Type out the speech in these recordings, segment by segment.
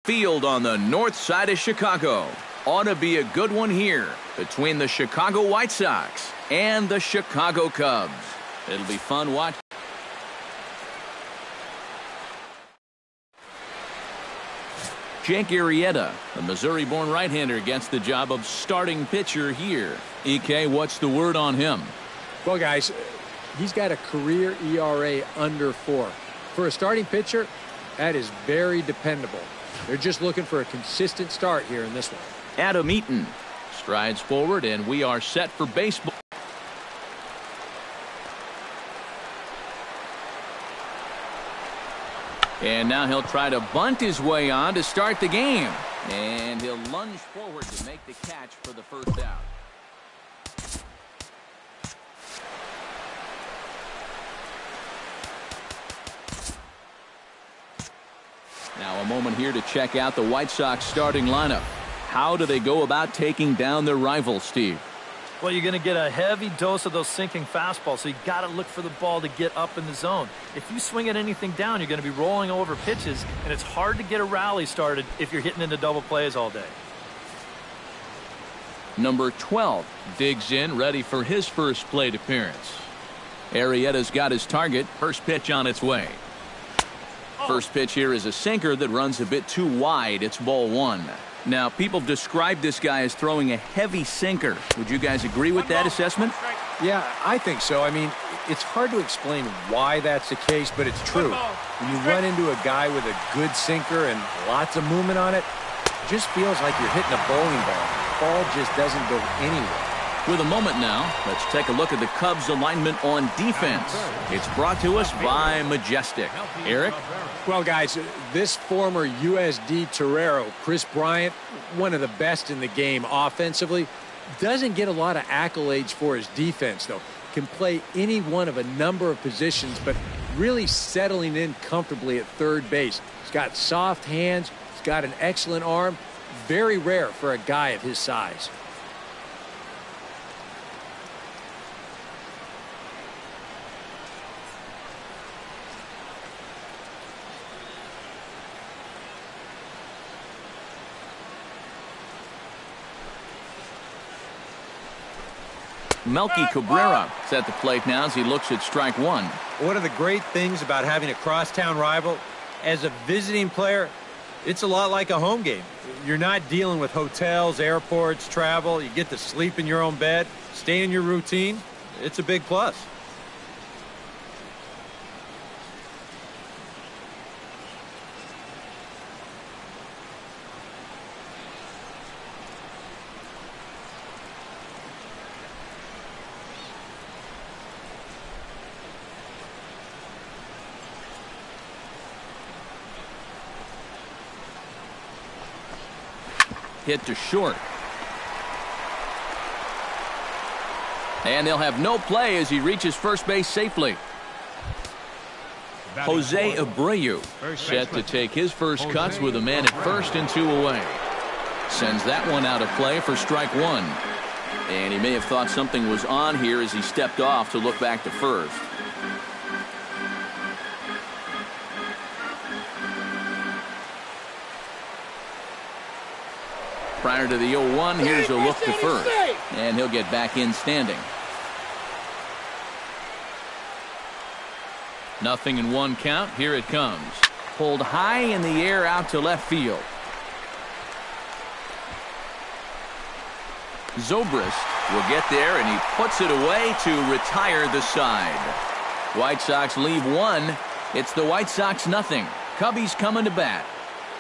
Field on the north side of Chicago. Ought to be a good one here between the Chicago White Sox and the Chicago Cubs. It'll be fun watching. Jake Arrieta, the Missouri-born right-hander, gets the job of starting pitcher here. EK, what's the word on him? Well, guys, he's got a career ERA under 4. For a starting pitcher, that is very dependable. They're just looking for a consistent start here in this one. Adam Eaton strides forward, and we are set for baseball. And now he'll try to bunt his way on to start the game. And he'll lunge forward to make the catch for the first out. Now a moment here to check out the White Sox starting lineup. How do they go about taking down their rivals, Steve? Well, you're going to get a heavy dose of those sinking fastballs, so you got to look for the ball to get up in the zone. If you swing at anything down, you're going to be rolling over pitches, and it's hard to get a rally started if you're hitting into double plays all day. Number 12 digs in, ready for his first plate appearance. Arrieta's got his target. First pitch on its way. First pitch here is a sinker that runs a bit too wide. It's ball 1. Now, people describe this guy as throwing a heavy sinker. Would you guys agree with that assessment? Yeah, I think so. I mean, it's hard to explain why that's the case, but it's true. When you run into a guy with a good sinker and lots of movement on it, it just feels like you're hitting a bowling ball. The ball just doesn't go anywhere. With a moment now, let's take a look at the Cubs alignment on defense. It's brought to us by Majestic. Eric? Well, guys, this former USD Torero, Chris Bryant, one of the best in the game offensively, doesn't get a lot of accolades for his defense, though. Can play any one of a number of positions, but really settling in comfortably at third base. He's got soft hands. He's got an excellent arm. Very rare for a guy of his size. Melky Cabrera is at the plate now as he looks at strike 1. One of the great things about having a crosstown rival, as a visiting player, it's a lot like a home game. You're not dealing with hotels, airports, travel. You get to sleep in your own bed, stay in your routine. It's a big plus. Hit to short. And they'll have no play as he reaches first base safely. Jose Abreu set to take his first cuts with a man at first and 2 away. Sends that one out of play for strike 1. And he may have thought something was on here as he stepped off to look back to first. Prior to the 0-1, here's a look to first. And he'll get back in standing. 0-1 count. Here it comes. Pulled high in the air out to left field. Zobrist will get there, and he puts it away to retire the side. White Sox leave 1. It's the White Sox 0. Cubbies coming to bat.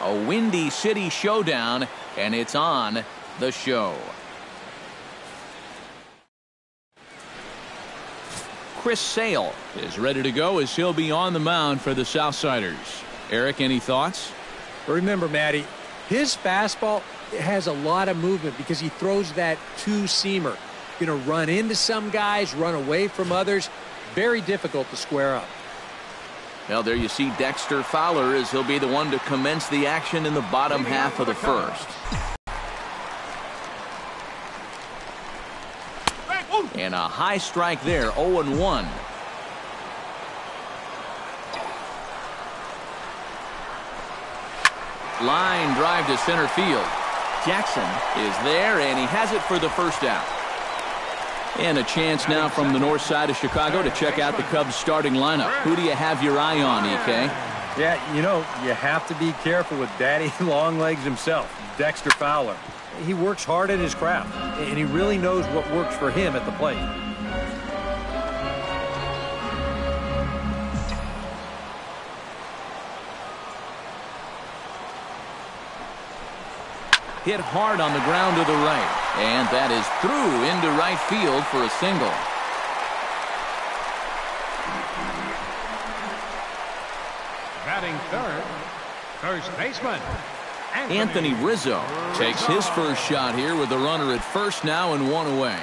A Windy City showdown, and it's on the show. Chris Sale is ready to go as he'll be on the mound for the Southsiders. Eric, any thoughts? Remember, Matty, his fastball has a lot of movement because he throws that two-seamer. Going to run into some guys, run away from others. Very difficult to square up. Well, there you see Dexter Fowler as he'll be the one to commence the action in the bottom half of the first. And a high strike there, 0-1. Line drive to center field. Jackson is there, and he has it for the first out. And a chance now from the north side of Chicago to check out the Cubs starting lineup. Who do you have your eye on, EK? Yeah, you know, you have to be careful with Daddy Longlegs himself, Dexter Fowler. He works hard at his craft, and he really knows what works for him at the plate. Hit hard on the ground to the right. And that is through into right field for a single. Batting third, first baseman, Anthony Rizzo takes his first shot here with the runner at first now and one away.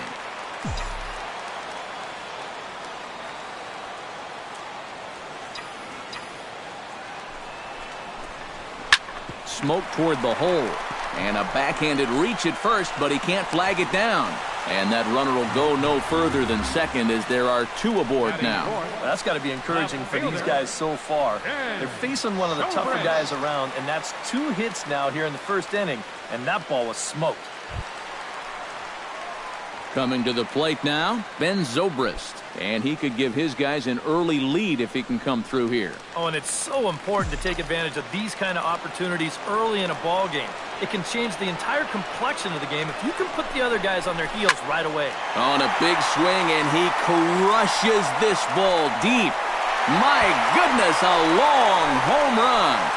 Smoke toward the hole. And a backhanded reach at first, but he can't flag it down. And that runner will go no further than second as there are two aboard now. That's got to be encouraging for these guys so far. They're facing one of the tougher guys around, and that's 2 hits now here in the first inning, and that ball was smoked. Coming to the plate now, Ben Zobrist. And he could give his guys an early lead if he can come through here. Oh, and it's so important to take advantage of these kind of opportunities early in a ball game. It can change the entire complexion of the game if you can put the other guys on their heels right away. On a big swing, and he crushes this ball deep. My goodness, a long home run.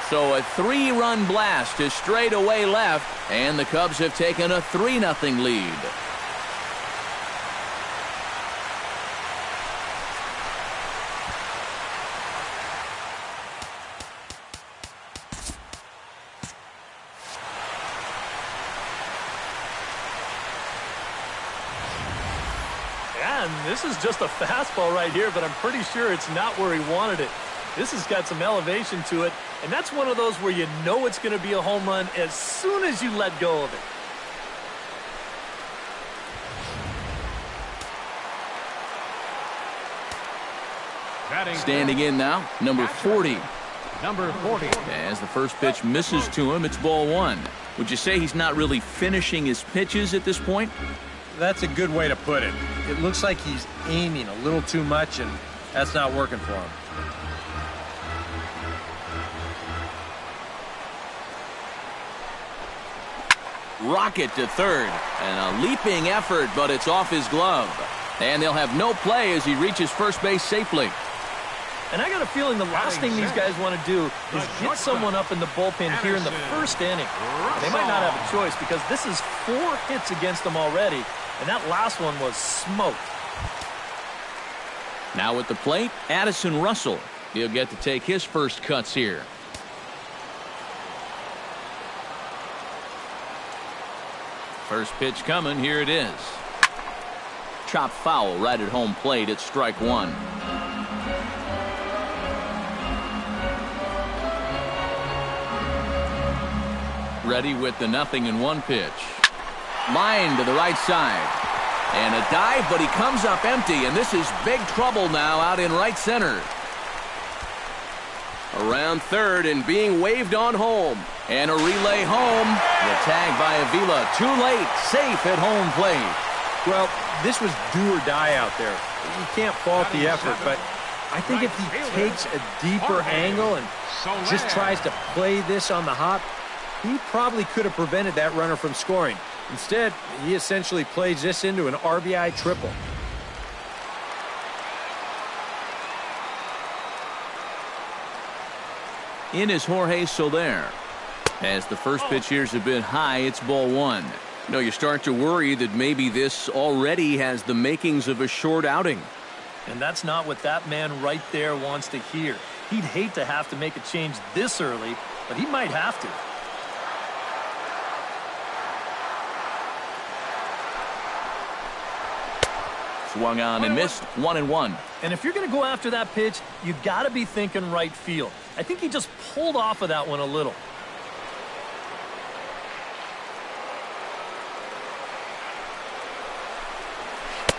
So a 3-run blast to straightaway left, and the Cubs have taken a 3-0 lead. And this is just a fastball right here, but I'm pretty sure it's not where he wanted it. This has got some elevation to it, and that's one of those where you know it's going to be a home run as soon as you let go of it. Standing in now, number 40. number 40. As the first pitch misses to him, it's ball one. Would you say he's not really finishing his pitches at this point? That's a good way to put it. It looks like he's aiming a little too much, and that's not working for him. Rocket to third, and a leaping effort, but it's off his glove. And they'll have no play as he reaches first base safely. And I got a feeling the last thing these guys want to do is get someone up in the bullpen here in the first inning. And they might not have a choice because this is 4 hits against them already, and that last one was smoked. Now at the plate, Addison Russell. He'll get to take his first cuts here. First pitch coming, here it is. Chop foul right at home plate at strike one. Ready with the 0-1 pitch. Line to the right side. And a dive, but he comes up empty, and this is big trouble now out in right center. Around third and being waved on home. And a relay home. The tag by Avila. Too late. Safe at home plate. Well, this was do or die out there. You can't fault the effort, but I think if he takes a deeper angle and just tries to play this on the hop, he probably could have prevented that runner from scoring. Instead, he essentially plays this into an RBI triple. In is Jorge Soler. As the first pitch here's a bit high, it's ball one. No, you start to worry that maybe this already has the makings of a short outing. And that's not what that man right there wants to hear. He'd hate to have to make a change this early, but he might have to. Swung on and missed. 1-1. And if you're going to go after that pitch, you got to be thinking right field. I think he just pulled off of that one a little.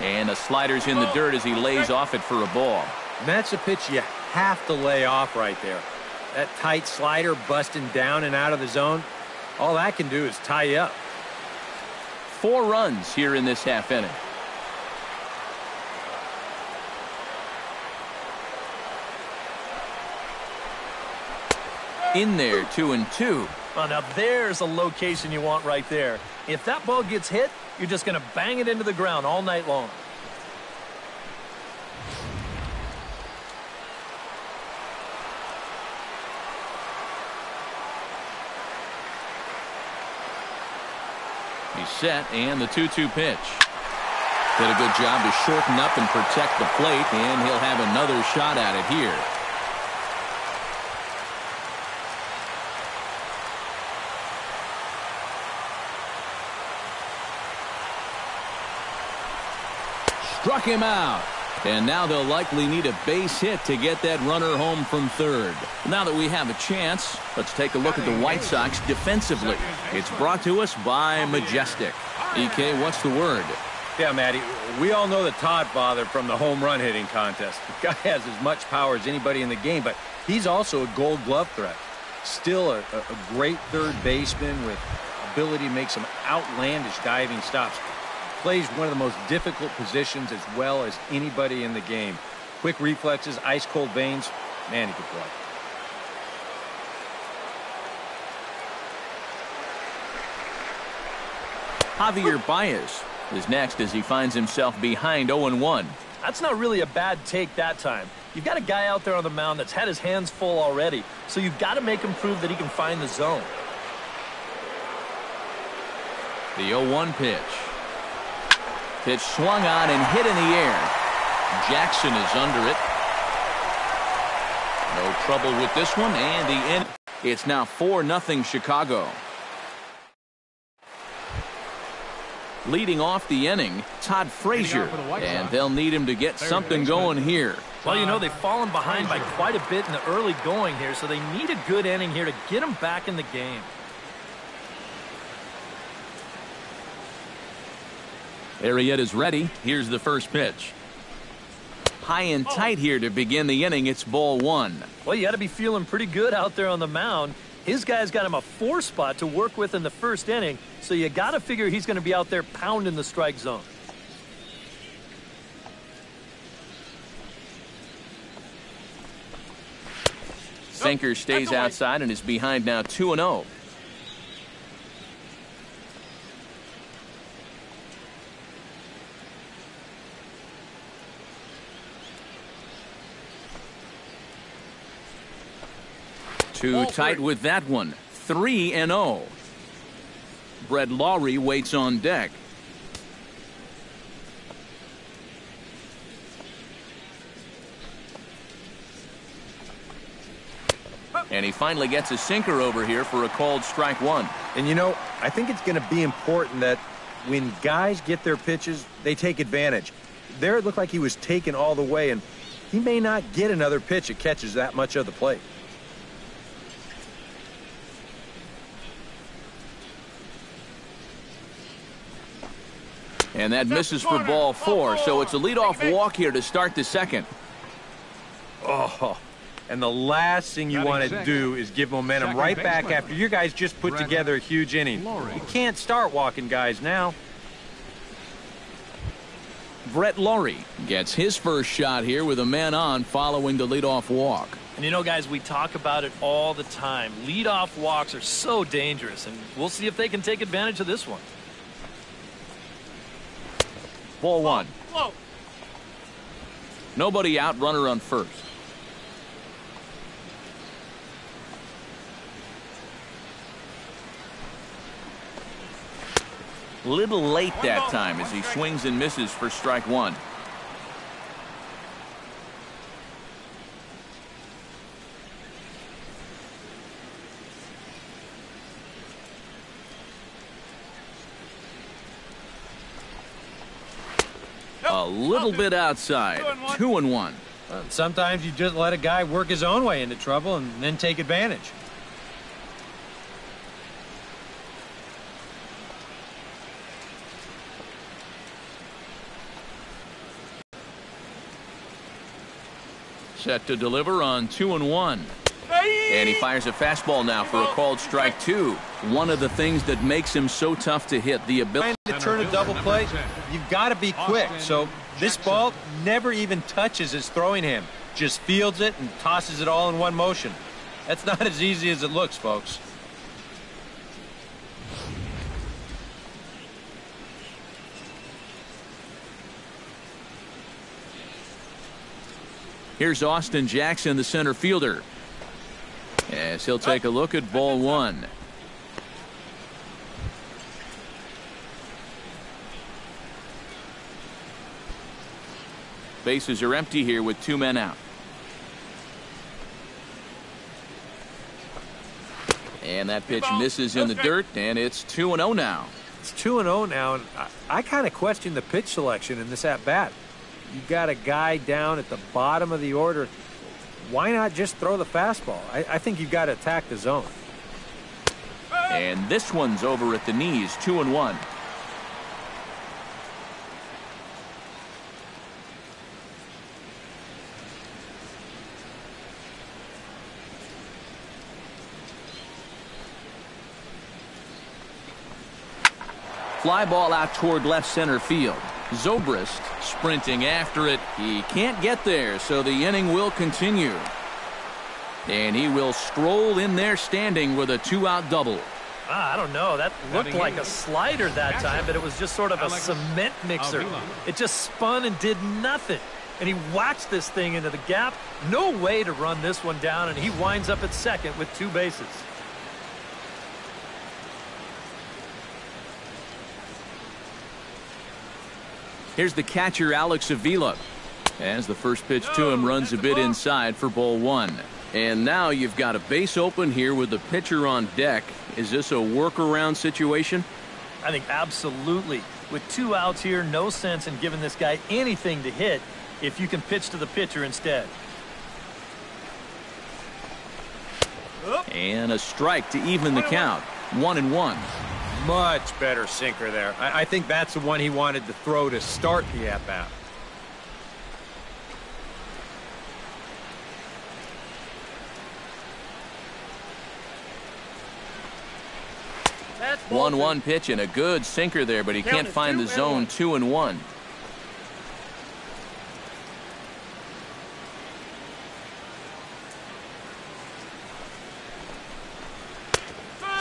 And the slider's in the dirt as he lays off it for a ball. And that's a pitch you have to lay off right there. That tight slider busting down and out of the zone, all that can do is tie you up. 4 runs here in this half inning. In there, 2-2. Oh, now there's a location you want right there. If that ball gets hit, you're just going to bang it into the ground all night long. He's set, and the 2-2 pitch. Did a good job to shorten up and protect the plate, and he'll have another shot at it here. Struck him out. And now they'll likely need a base hit to get that runner home from third. Now that we have a chance, let's take a look at the White Sox defensively. It's brought to us by Majestic. EK, what's the word? Yeah, Matty, we all know the Todd father from the home run hitting contest. The guy has as much power as anybody in the game, but he's also a gold glove threat. Still a great third baseman with ability to make some outlandish diving stops. Plays one of the most difficult positions as well as anybody in the game. Quick reflexes, ice-cold veins. Man, he could play. Javier Baez is next as he finds himself behind 0-1. That's not really a bad take that time. You've got a guy out there on the mound that's had his hands full already, so you've got to make him prove that he can find the zone. The 0-1 pitch. Pitch swung on and hit in the air. Jackson is under it. No trouble with this one, and the end. It's now 4-0 Chicago. Leading off the inning, Todd Frazier, and they'll need him to get something going here. Well, you know, they've fallen behind by quite a bit in the early going here, so they need a good inning here to get them back in the game. Arrieta's ready. Here's the first pitch. High and tight here to begin the inning. It's ball 1. Well, you got to be feeling pretty good out there on the mound. His guy's got him a 4 spot to work with in the first inning, so you got to figure he's going to be out there pounding the strike zone. Sinker stays outside and is behind now 2-0. Too tight with that one. 3-0. Brett Lawrie waits on deck. And he finally gets a sinker over here for a called strike 1. And you know, I think it's going to be important that when guys get their pitches, they take advantage. There it looked like he was taken all the way, and he may not get another pitch that catches that much of the plate. And that misses for ball 4, so it's a leadoff walk here to start the second. Oh, and the last thing you want to do is give momentum right back after your guys just put together a huge inning. You can't start walking guys now. Brett Lawrie gets his first shot here with a man on following the leadoff walk. And you know, guys, we talk about it all the time. Leadoff walks are so dangerous, and we'll see if they can take advantage of this one. Ball 1. Nobody out, runner on first. Little late that time as he swings and misses for strike 1. A little bit outside. 2-1. Sometimes you just let a guy work his own way into trouble and then take advantage. Set to deliver on 2-1. And he fires a fastball now for a called strike 2. One of the things that makes him so tough to hit, the ability to turn a double play, you've got to be quick. So this ball never even touches his throwing hand. Just fields it and tosses it all in one motion. That's not as easy as it looks, folks. Here's Austin Jackson, the center fielder, as he'll take a look at ball 1. Bases are empty here with 2 men out. And that pitch misses in the dirt, and it's 2-0 now. It's 2-0 now, and I kind of question the pitch selection in this at-bat. You got a guy down at the bottom of the order. Why not just throw the fastball? I think you've got to attack the zone. And this one's over at the knees, 2-1. Fly ball out toward left center field. Zobrist sprinting after it. He can't get there, so the inning will continue. And he will stroll in there standing with a 2-out double. I don't know. That looked like a slider that time, but it was just sort of a cement mixer. It just spun and did nothing. And he whacked this thing into the gap. No way to run this one down, and he winds up at second with 2 bases. Here's the catcher, Alex Avila. As the first pitch to him runs a bit inside for ball 1. And now you've got a base open here with the pitcher on deck. Is this a workaround situation? I think absolutely. With 2 outs here, no sense in giving this guy anything to hit if you can pitch to the pitcher instead. And a strike to even the count. 1-1. Much better sinker there. I think that's the one he wanted to throw to start the at-bat. That's 1-1 pitch and a good sinker there, but he can't find the zone. 2-1.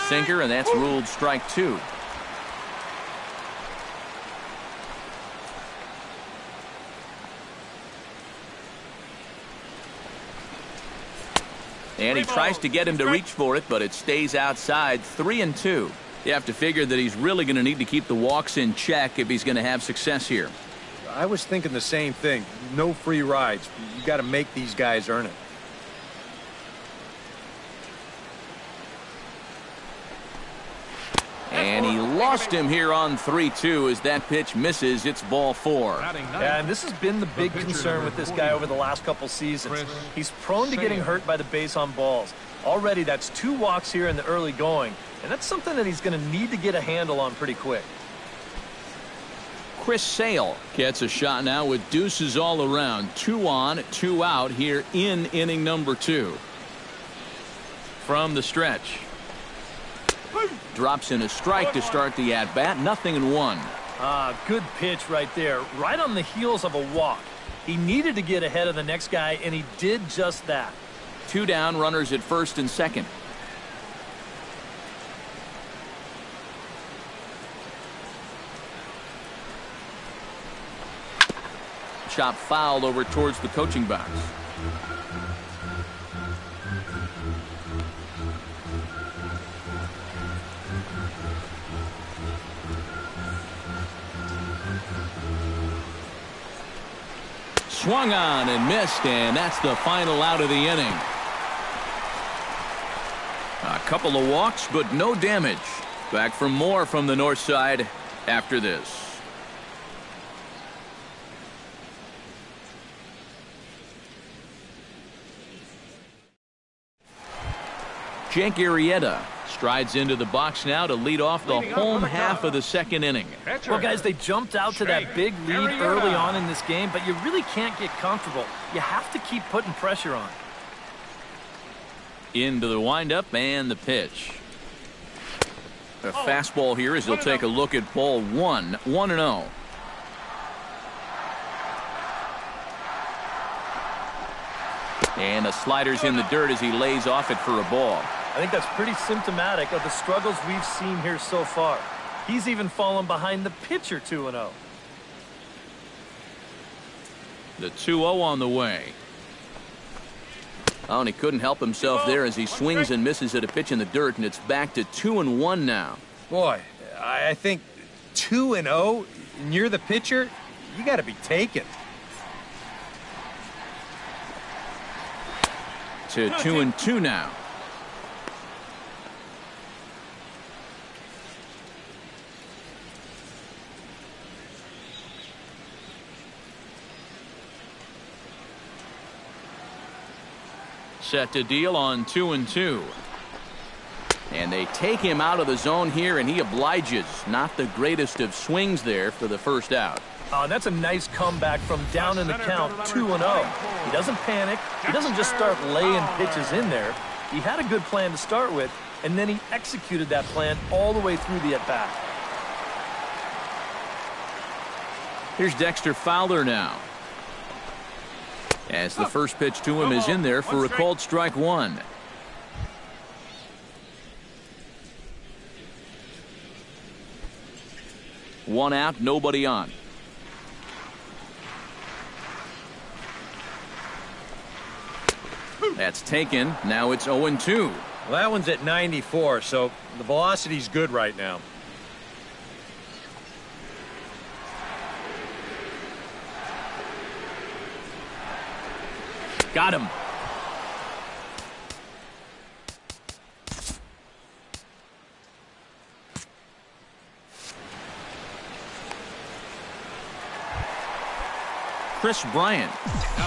Sinker, and that's ruled strike 2. And he tries to get him to reach for it, but it stays outside. 3-2. You have to figure that he's really going to need to keep the walks in check if he's going to have success here. I was thinking the same thing. No free rides. You got to make these guys earn it. And he lost him here on 3-2 as that pitch misses. It's ball 4. Yeah, and this has been the big concern with this guy over the last couple seasons. He's prone to getting hurt by the base on balls. Already that's 2 walks here in the early going, and that's something that he's going to need to get a handle on pretty quick. Chris Sale gets a shot now with deuces all around. 2 on, 2 out here in inning number 2. From the stretch. Drops in a strike to start the at-bat. 0-1. Good pitch right there. Right on the heels of a walk. He needed to get ahead of the next guy, and he did just that. 2 down, runners at first and second. Chop fouled over towards the coaching box. Swung on and missed, and that's the final out of the inning. A couple of walks, but no damage. Back for more from the north side after this. Jake Arrieta strides into the box now to lead off the home half of the second inning. Well, guys, they jumped out to that big lead early on in this game, but you really can't get comfortable. You have to keep putting pressure on. Into the windup and the pitch. A fastball here as he'll take a look at ball one. 1-0. And the slider's in the dirt as he lays off it for a ball. I think that's pretty symptomatic of the struggles we've seen here so far. He's even fallen behind the pitcher 2-0. The 2-0 on the way. Oh, and he couldn't help himself there as he swings and misses at a pitch in the dirt, and it's back to 2-1 now. Boy, I think 2-0, and you're the pitcher, you got to be taken. To 2-2 now. Set to deal on 2-2. And they take him out of the zone here, and he obliges. Not the greatest of swings there for the first out. Oh, and that's a nice comeback from down in the count, 2-0. He doesn't panic. He doesn't just start laying pitches in there. He had a good plan to start with, and then he executed that plan all the way through the at-bat. Here's Dexter Fowler now. As the first pitch to him is in there for a called strike one. One out, nobody on. That's taken. Now it's 0-2. Well, that one's at 94, so the velocity's good right now. Got him. Chris Bryant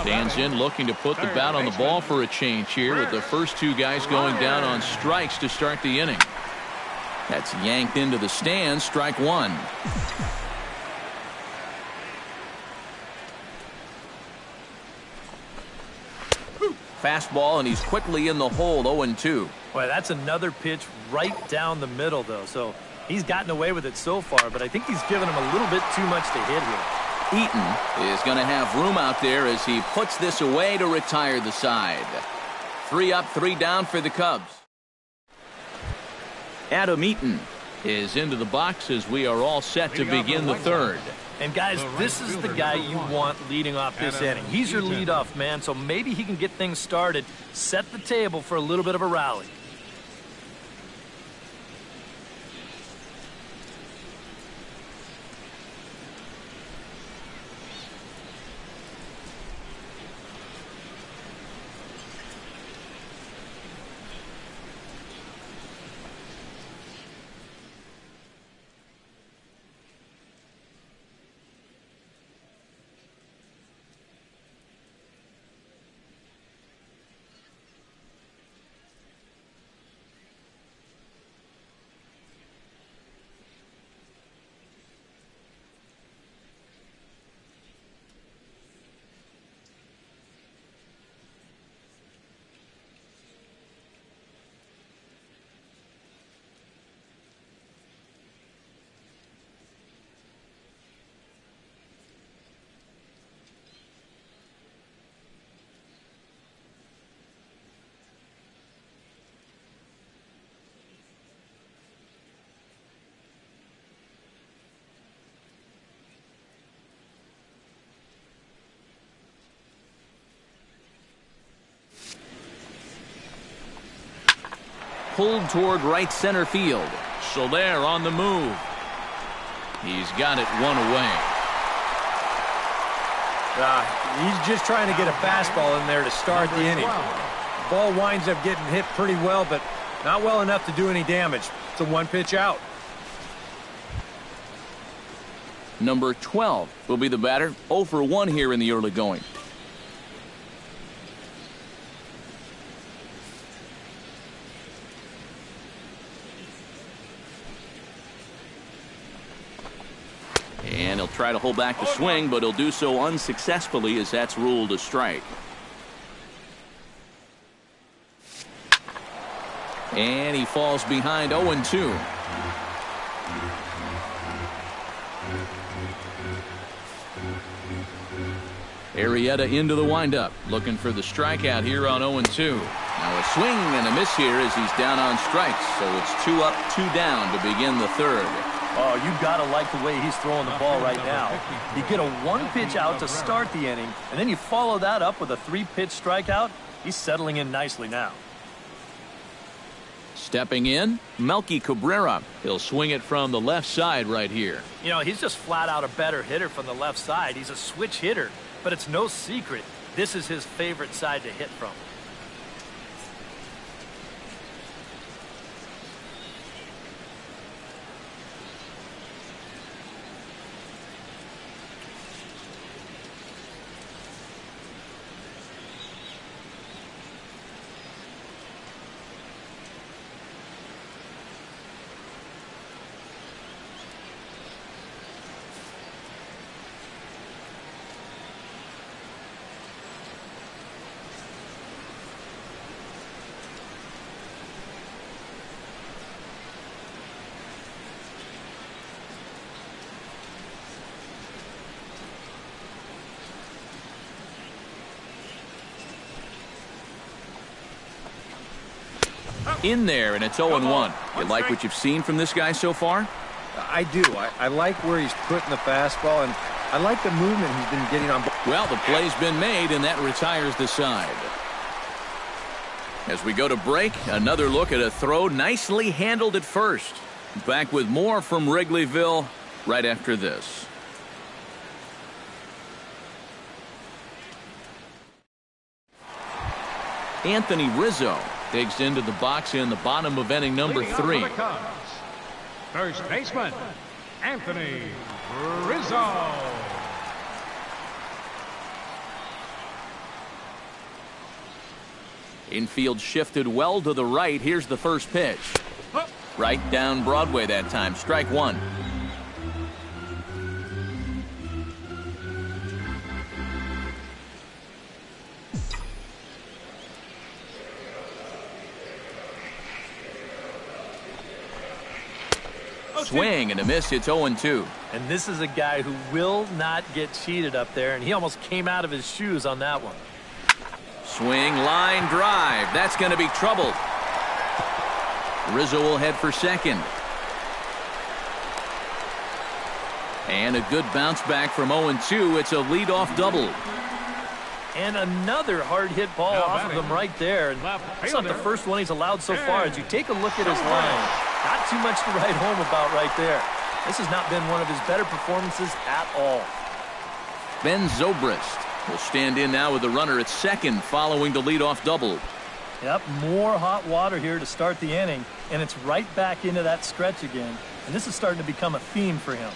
stands in looking to put the bat on the ball for a change here with the first two guys going down on strikes to start the inning. That's yanked into the stands, strike one. Fastball, and he's quickly in the hole, 0-2. Boy, that's another pitch right down the middle, though. So he's gotten away with it so far, but I think he's given him a little bit too much to hit here. Eaton is going to have room out there as he puts this away to retire the side. 3 up, 3 down for the Cubs. Adam Eaton is into the box as we are all set to begin the third. And guys, this is the guy you want leading off this inning. He's your leadoff man, so maybe he can get things started, set the table for a little bit of a rally. Pulled toward right center field. Soler on the move. He's got it one away. He's just trying to get a fastball in there to start the inning. The ball winds up getting hit pretty well, but not well enough to do any damage. It's a one-pitch out. Number 12 will be the batter. 0 for 1 here in the early going. And he'll try to hold back the swing, but he'll do so unsuccessfully as that's ruled a strike. And he falls behind 0-2. Arrieta into the windup, looking for the strikeout here on 0-2. Now a swing and a miss here as he's down on strikes. So it's 2 up, 2 down to begin the third. Oh, you got to like the way he's throwing the ball right now. You get a 1-pitch out to start the inning, and then you follow that up with a 3-pitch strikeout. He's settling in nicely now. Stepping in, Melky Cabrera. He'll swing it from the left side right here. You know, he's just flat out a better hitter from the left side. He's a switch hitter, but it's no secret this is his favorite side to hit from. In there, and it's 0-1. You like what you've seen from this guy so far? I do. I like where he's putting the fastball, and I like the movement he's been getting on. Well, the play's been made, and that retires the side. As we go to break, another look at a throw nicely handled at first. Back with more from Wrigleyville right after this. Anthony Rizzo digs into the box in the bottom of inning number 3. First baseman, Anthony Rizzo. Infield shifted well to the right. Here's the first pitch. Right down Broadway that time. Strike 1. Swing and a miss. It's 0-2. And this is a guy who will not get cheated up there, and he almost came out of his shoes on that one. Swing, line drive. That's going to be trouble. Rizzo will head for second. And a good bounce back from 0-2. It's a leadoff double. And another hard hit ball off of him right there. And it's not the first one he's allowed so far. As you take a look at his line, not too much to write home about right there. This has not been one of his better performances at all. Ben Zobrist will stand in now with the runner at second following the leadoff double. Yep, more hot water here to start the inning, and it's right back into that stretch again. And this is starting to become a theme for him.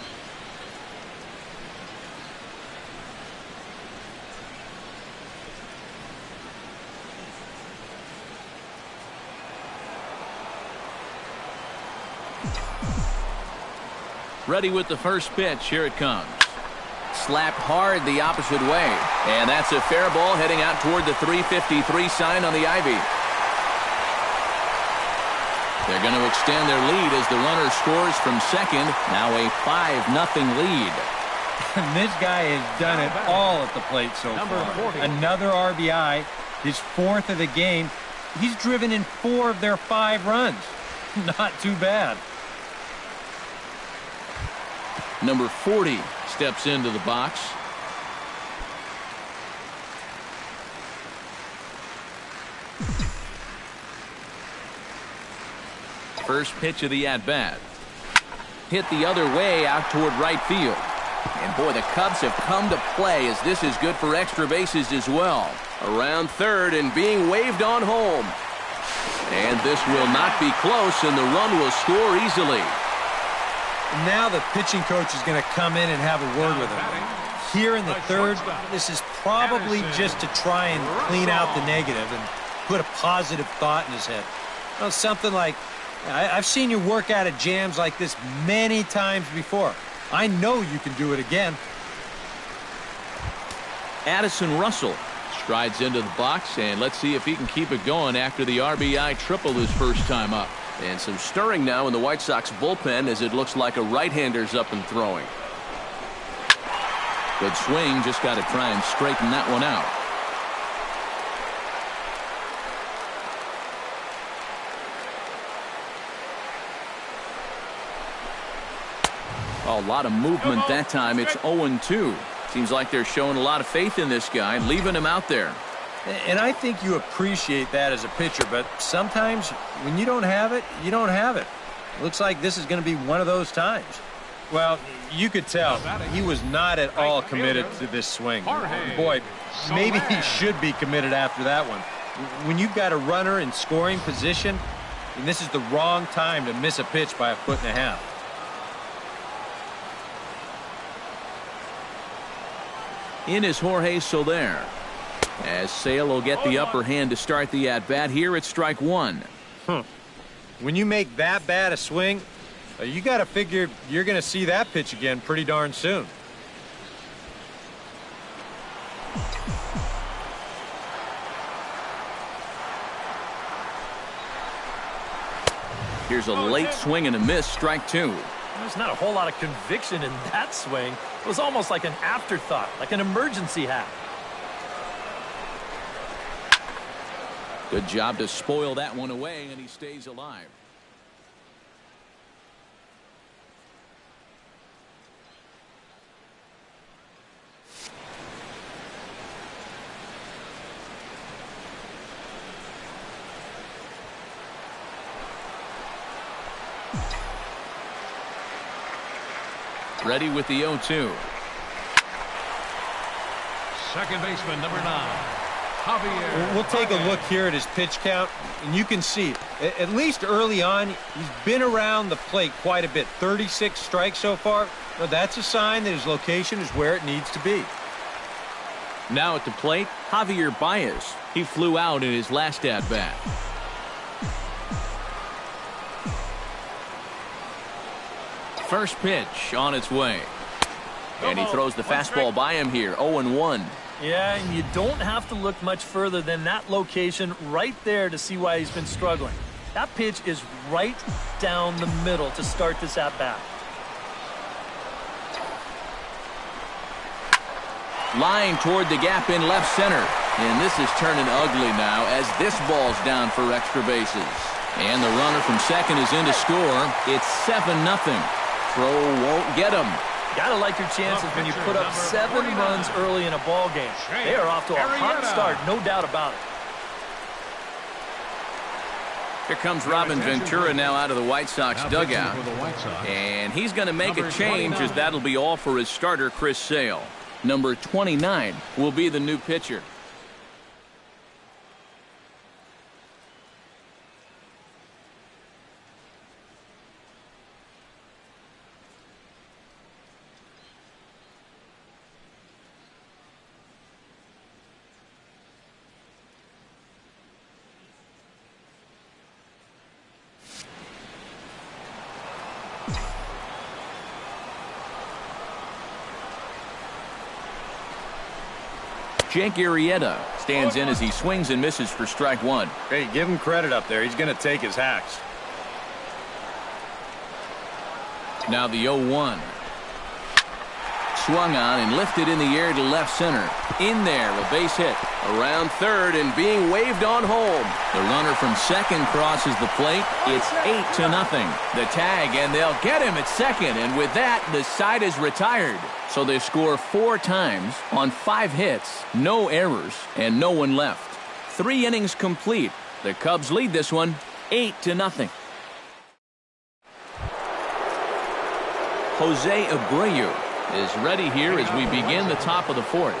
Ready with the first pitch. Here it comes. Slapped hard the opposite way. And that's a fair ball heading out toward the 353 sign on the ivy. They're going to extend their lead as the runner scores from second. Now a 5-0 lead. And this guy has done it all at the plate so far. Another RBI, his 4th of the game. He's driven in 4 of their 5 runs. Not too bad. Number 40 steps into the box. First pitch of the at-bat. Hit the other way out toward right field. And boy, the Cubs have come to play as this is good for extra bases as well. Around third and being waved on home. And this will not be close, and the run will score easily. Now the pitching coach is going to come in and have a word with him. Here in the third, this is probably just to try and clean out the negative and put a positive thought in his head. You know, something like, I've seen you work out of jams like this many times before. I know you can do it again. Addison Russell strides into the box, and let's see if he can keep it going after the RBI triple his first time up. And some stirring now in the White Sox bullpen as it looks like a right-hander's up and throwing. Good swing, just got to try and straighten that one out. A lot of movement that time. It's 0-2. Seems like they're showing a lot of faith in this guy, leaving him out there. And I think you appreciate that as a pitcher, but sometimes when you don't have it, you don't have it. Looks like this is going to be one of those times. Well, you could tell he was not at all committed to this swing. Boy, maybe he should be committed after that one. When you've got a runner in scoring position, and this is the wrong time to miss a pitch by 1.5 feet. In is Jorge Soler, as Sale will get the upper hand to start the at-bat. Here it's strike one. When you make that bad a swing, you got to figure you're going to see that pitch again pretty darn soon. Here's a late swing and a miss, strike two. There's not a whole lot of conviction in that swing. It was almost like an afterthought, like an emergency hat. Good job to spoil that one away, and he stays alive. Ready with the 0-2. Second baseman, number 9, Javier. We'll take a look here at his pitch count, and you can see, at least early on, he's been around the plate quite a bit. 36 strikes so far. Well, that's a sign that his location is where it needs to be. Now at the plate, Javier Baez. He flew out in his last at-bat. First pitch on its way. And he throws the fastball by him here. 0-1. Yeah, and you don't have to look much further than that location right there to see why he's been struggling. That pitch is right down the middle to start this at-bat. Line toward the gap in left center. And this is turning ugly now as this ball's down for extra bases. And the runner from second is in to score. It's 7-0. Throw won't get him. Gotta like your chances when you put up 7 runs early in a ball game. They are off to a hot start, no doubt about it. Here comes Robin Ventura now out of the White Sox dugout. And he's going to make a change as that'll be all for his starter, Chris Sale. Number 29 will be the new pitcher. Jake Arrieta stands in as he swings and misses for strike one. Hey, give him credit up there. He's going to take his hacks. Now the 0-1. Swung on and lifted in the air to left center. In there, a base hit. Around third and being waved on home. The runner from second crosses the plate. It's 8-0. The tag, and they'll get him at second. And with that, the side is retired. So they score 4 times on 5 hits, no errors, and no one left. 3 innings complete. The Cubs lead this one 8-0. Jose Abreu is ready here as we begin the top of the 4th.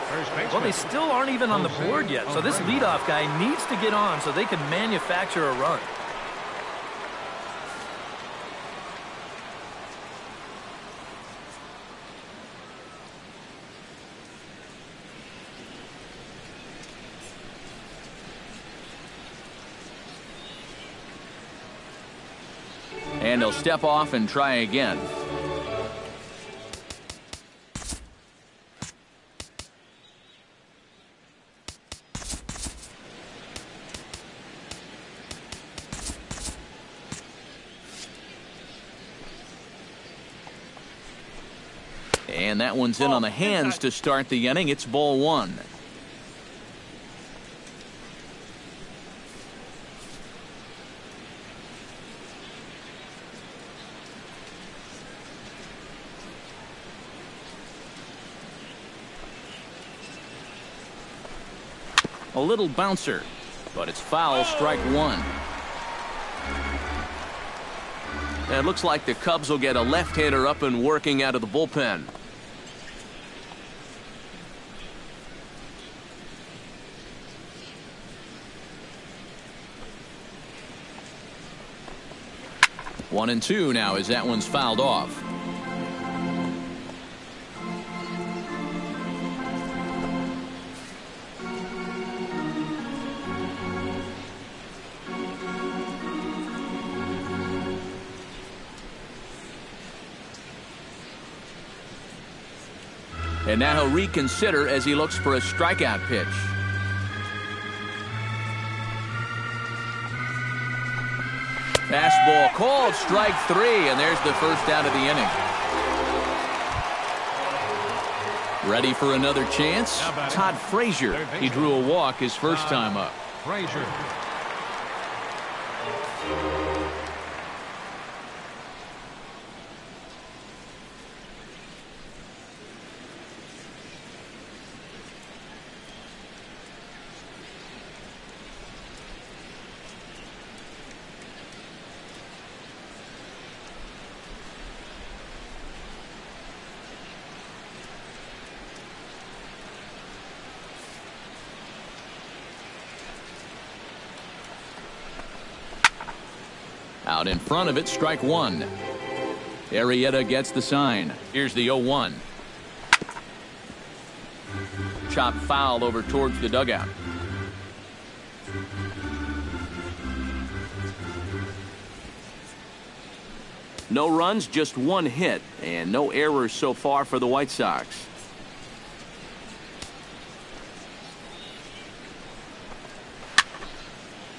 Well, they still aren't even on the board yet, so this leadoff guy needs to get on so they can manufacture a run. And he'll step off and try again. And that one's in on the hands to start the inning. It's ball one. A little bouncer, but it's foul, strike one. And it looks like the Cubs will get a left-hander up and working out of the bullpen. One and two now as that one's fouled off. And now he'll reconsider as he looks for a strikeout pitch. Fastball called, strike three, and there's the first out of the inning. Ready for another chance? Todd Frazier. He drew a walk his first time up. Frazier. Out in front of it, strike one. Arrieta gets the sign. Here's the 0-1. Chop foul over towards the dugout. No runs, just one hit, and no errors so far for the White Sox.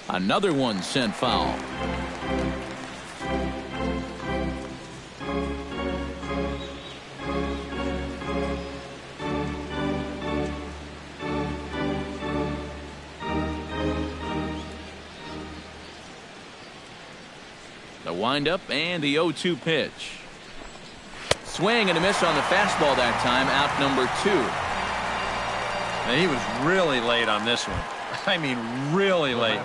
Another one sent foul. The windup and the 0-2 pitch. Swing and a miss on the fastball that time. Out number two. And he was really late on this one. I mean, really late.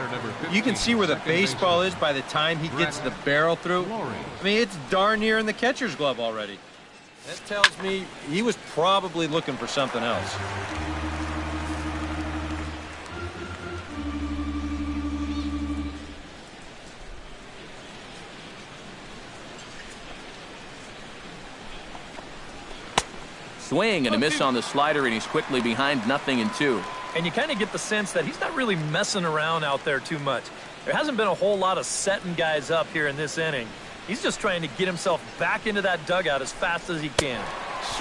You can see where the baseball is by the time he gets the barrel through. I mean, it's darn near in the catcher's glove already. That tells me he was probably looking for something else. Swing and a miss on the slider, and he's quickly behind 0-2. And you kind of get the sense that he's not really messing around out there too much. There hasn't been a whole lot of setting guys up here in this inning. He's just trying to get himself back into that dugout as fast as he can.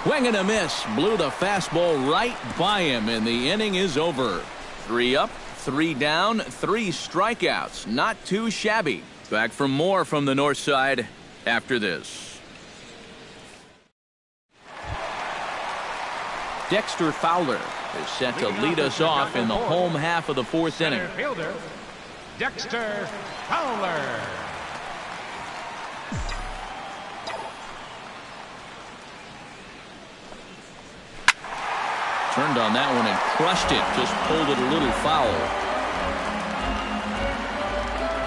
Swing and a miss. Blew the fastball right by him, and the inning is over. 3 up, 3 down, 3 strikeouts. Not too shabby. Back for more from the north side after this. Dexter Fowler is set to lead us off in the home half of the 4th inning. Fielder, Dexter Fowler. Turned on that one and crushed it. Just pulled it a little foul.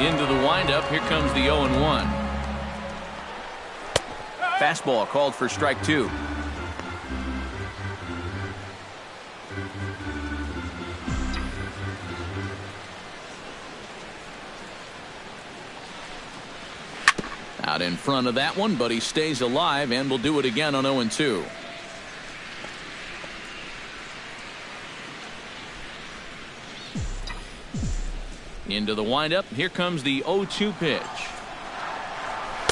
Into the windup. Here comes the 0-1. Fastball called for strike two. Out in front of that one, but he stays alive and will do it again on 0-2. Into the windup. Here comes the 0-2 pitch.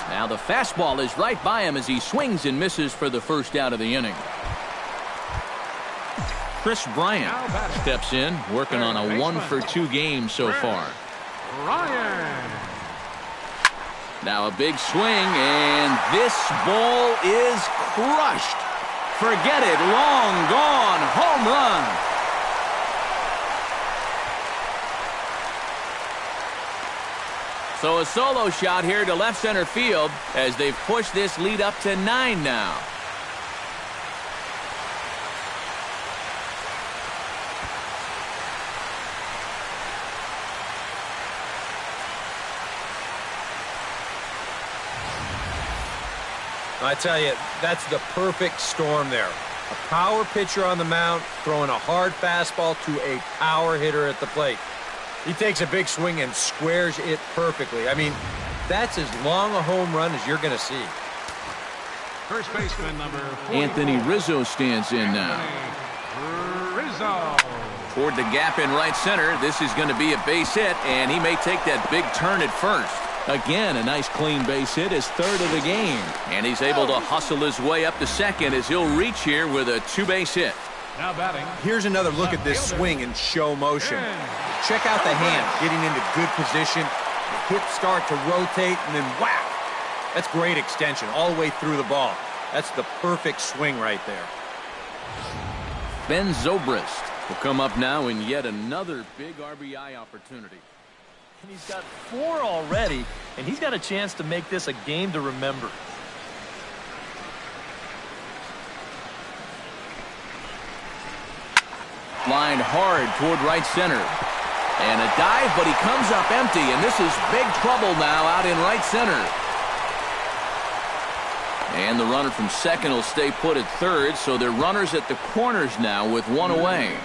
Now the fastball is right by him as he swings and misses for the first out of the inning. Chris Bryant steps in, working on a 1-for-2 game so far. Ryan. Now a big swing, and this ball is crushed. Forget it. Long gone. Home run. So a solo shot here to left center field as they've pushed this lead up to 9 now. I tell you, that's the perfect storm there. A power pitcher on the mound throwing a hard fastball to a power hitter at the plate. He takes a big swing and squares it perfectly. I mean, that's as long a home run as you're going to see. First baseman number 40. Anthony Rizzo stands in now. Rizzo. Toward the gap in right center. This is going to be a base hit, and he may take that big turn at first. Again, a nice clean base hit, his third of the game. And he's able to hustle his way up to second as he'll reach here with a 2-base hit. Now batting. Here's another look at this swing in show motion. Check out the hand getting into good position. The hips start to rotate, and then wow! That's great extension all the way through the ball. That's the perfect swing right there. Ben Zobrist will come up now in yet another big RBI opportunity. And he's got 4 already, and he's got a chance to make this a game to remember. Lined hard toward right center. And a dive, but he comes up empty, and this is big trouble now out in right center. And the runner from second will stay put at third, so they're runners at the corners now with 1 away.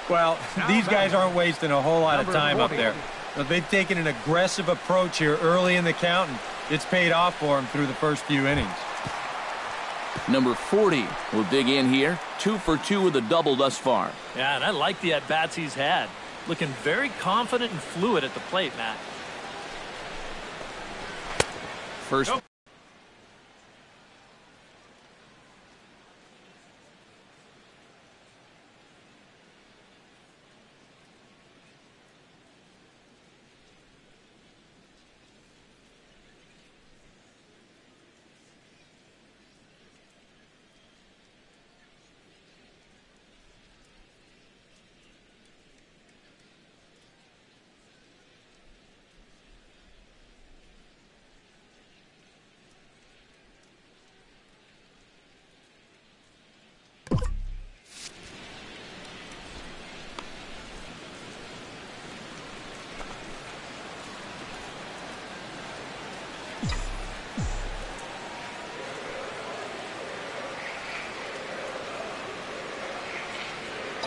Well, these guys aren't wasting a whole lot of time up there. They've taken an aggressive approach here early in the count, and it's paid off for them through the first few innings. Number 40 will dig in here. 2 for 2 with a double thus far. Yeah, and I like the at-bats he's had. Looking very confident and fluid at the plate, Matt. First.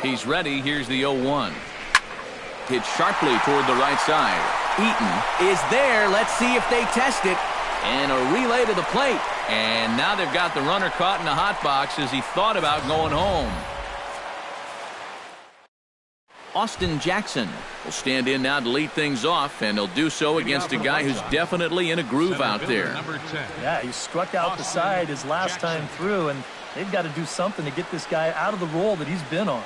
He's ready. Here's the 0-1. Hit sharply toward the right side. Eaton is there. Let's see if they test it. And a relay to the plate. And now they've got the runner caught in the hot box as he thought about going home. Austin Jackson will stand in now to lead things off, and he'll do so against a guy who's definitely in a groove out there. Yeah, he struck out the side his last time through, and they've got to do something to get this guy out of the role that he's been on.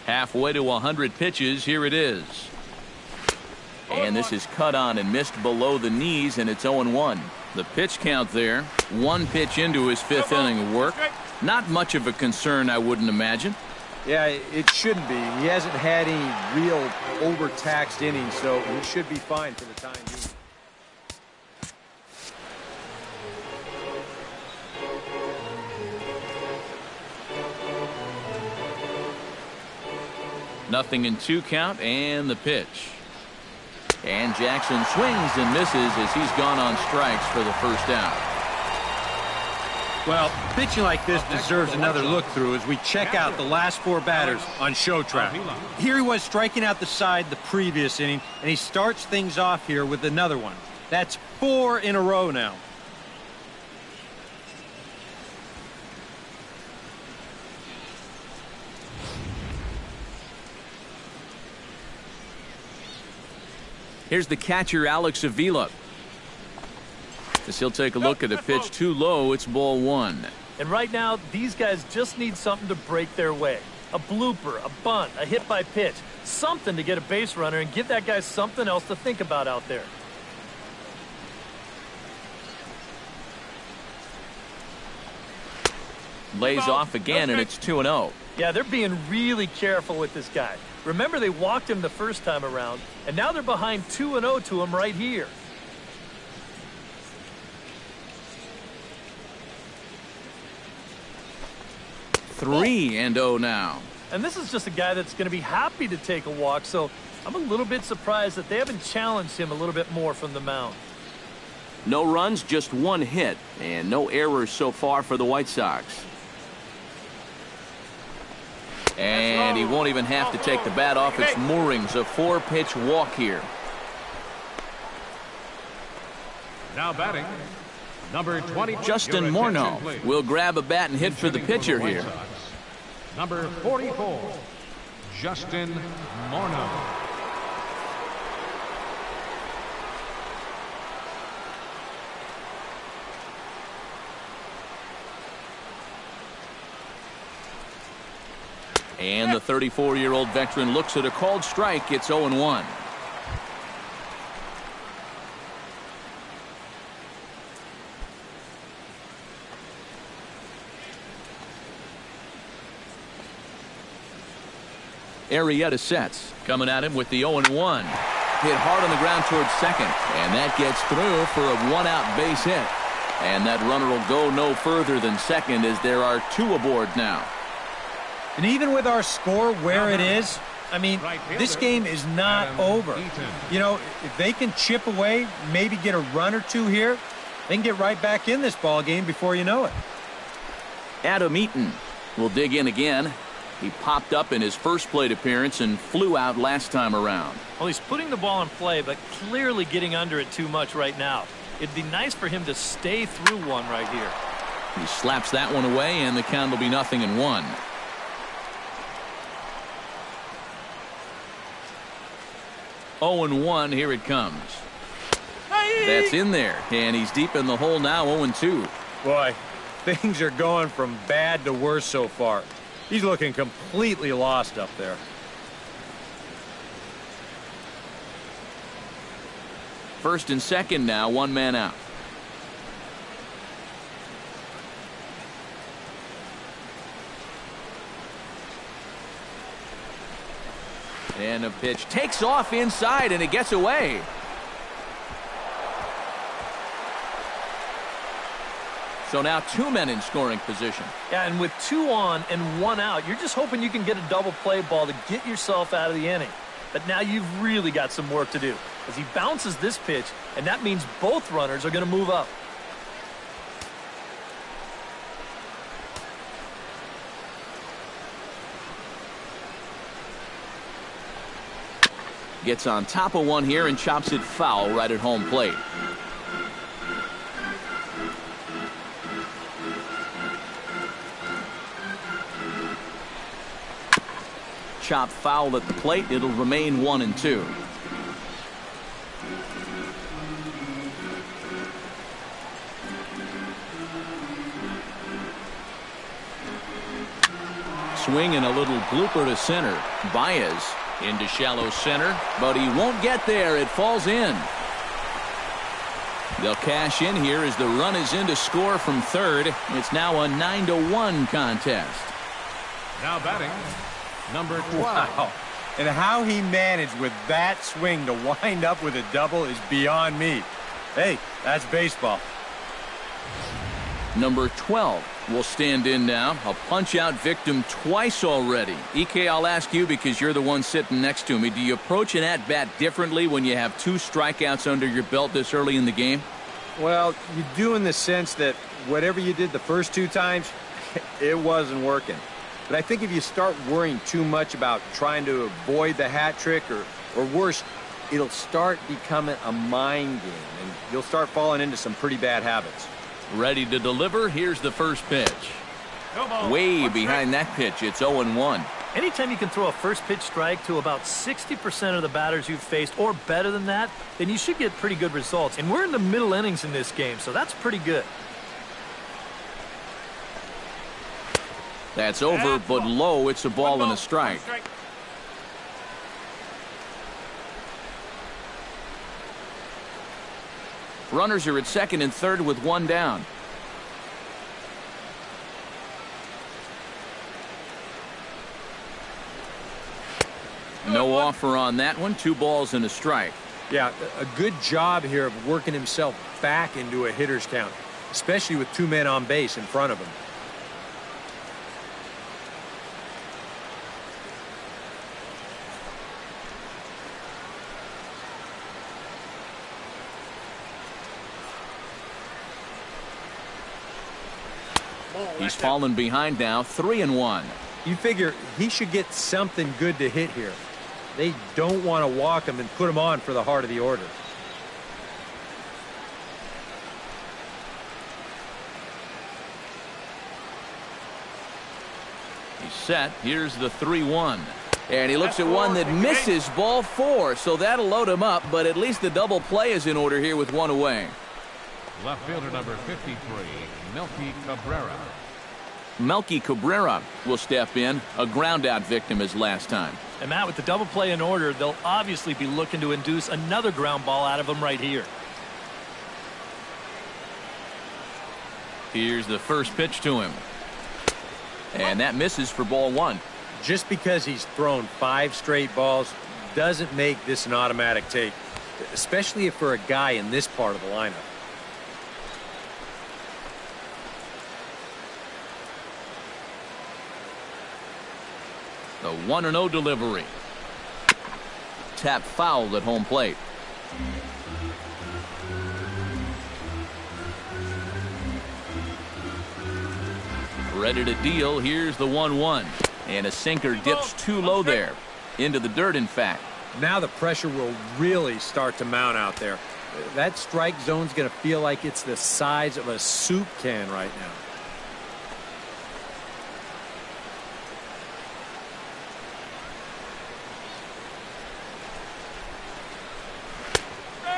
Halfway to 100 pitches, here it is. And this is cut on and missed below the knees, and it's 0-1. The pitch count there, 1 pitch into his 5th inning of work. Not much of a concern, I wouldn't imagine. Yeah, it shouldn't be. He hasn't had any real overtaxed innings, so he should be fine for the time being. Nothing in 2 count, and the pitch. And Jackson swings and misses as he's gone on strikes for the first out. Well, pitching like this deserves another look through as we check out the last 4 batters on Show Track. Here he was striking out the side the previous inning, and he starts things off here with another one. That's 4 in a row now. Here's the catcher, Alex Avila. As he'll take a look at a pitch too low, it's ball 1. And right now, these guys just need something to break their way. A blooper, a bunt, a hit by pitch. Something to get a base runner and give that guy something else to think about out there. Lays off again, and it's 2-0. Yeah, they're being really careful with this guy. Remember, they walked him the first time around, and now they're behind 2-0 to him right here. Three and 0 now. And this is just a guy that's going to be happy to take a walk, so I'm a little bit surprised that they haven't challenged him a little bit more from the mound. No runs, just one hit, and no errors so far for the White Sox. And he won't even have to take the bat off its moorings. A 4-pitch walk here. Now batting, number 20. Justin Morneau will grab a bat and hit for the pitcher here. Number 44, Justin Morneau. And the 34-year-old veteran looks at a called strike. It's 0-1. Arrieta sets. Coming at him with the 0-1. Hit hard on the ground towards second. And that gets through for a one-out base hit. And that runner will go no further than second as there are two aboard now. And even with our score where it is, I mean, this game is not over. You know, if they can chip away, maybe get a run or two here, they can get right back in this ball game before you know it. Adam Eaton will dig in again. He popped up in his first plate appearance and flew out last time around. Well, he's putting the ball in play, but clearly getting under it too much right now. It'd be nice for him to stay through one right here. He slaps that one away, and the count will be 0-1. Oh, 0-1, here it comes. That's in there, and he's deep in the hole now, 0-2. Boy, things are going from bad to worse so far. He's looking completely lost up there. First and second now, one man out. And a pitch takes off inside, and it gets away. So now two men in scoring position. Yeah, and with two on and one out, you're just hoping you can get a double play ball to get yourself out of the inning. But now you've really got some work to do as he bounces this pitch, and that means both runners are going to move up. Gets on top of one here and chops it foul right at home plate. Chop foul at the plate. It'll remain 1-2. Swing and a little blooper to center. Baez into shallow center, but he won't get there. It falls in. They'll cash in here as the run is in to score from third. It's now a 9-1 contest. Now batting, number 12. Wow. And how he managed with that swing to wind up with a double is beyond me. Hey, that's baseball. Number 12 will stand in now. A punch-out victim twice already. EK, I'll ask you because you're the one sitting next to me. Do you approach an at-bat differently when you have two strikeouts under your belt this early in the game? Well, you do in the sense that whatever you did the first two times, it wasn't working. But I think if you start worrying too much about trying to avoid the hat trick or worse, it'll start becoming a mind game, and you'll start falling into some pretty bad habits. Ready to deliver. Here's the first pitch. Way behind that pitch. It's 0-1. Anytime you can throw a first pitch strike to about 60% of the batters you've faced or better than that, then you should get pretty good results. And we're in the middle innings in this game, so that's pretty good. That's over, but low. It's a ball and a strike. Runners are at second and third with one down. No offer on that one. 2 balls and a strike. Yeah, a good job here of working himself back into a hitter's count, especially with 2 men on base in front of him. He's fallen behind now, 3-1. You figure he should get something good to hit here. They don't want to walk him and put him on for the heart of the order. He's set. Here's the 3-1. And he looks at one that misses, ball 4. So that'll load him up, but at least the double play is in order here with 1 away. Left fielder number 53, Melky Cabrera. Melky Cabrera will step in, a ground out victim as last time. And Matt, with the double play in order, they'll obviously be looking to induce another ground ball out of him right here. Here's the first pitch to him. And that misses for ball 1. Just because he's thrown 5 straight balls doesn't make this an automatic take, especially for a guy in this part of the lineup. The 1-0 delivery. Tap foul at home plate. Ready to deal. Here's the 1-1. And a sinker dips too low there. Into the dirt, in fact. Now the pressure will really start to mount out there. That strike zone's going to feel like it's the size of a soup can right now.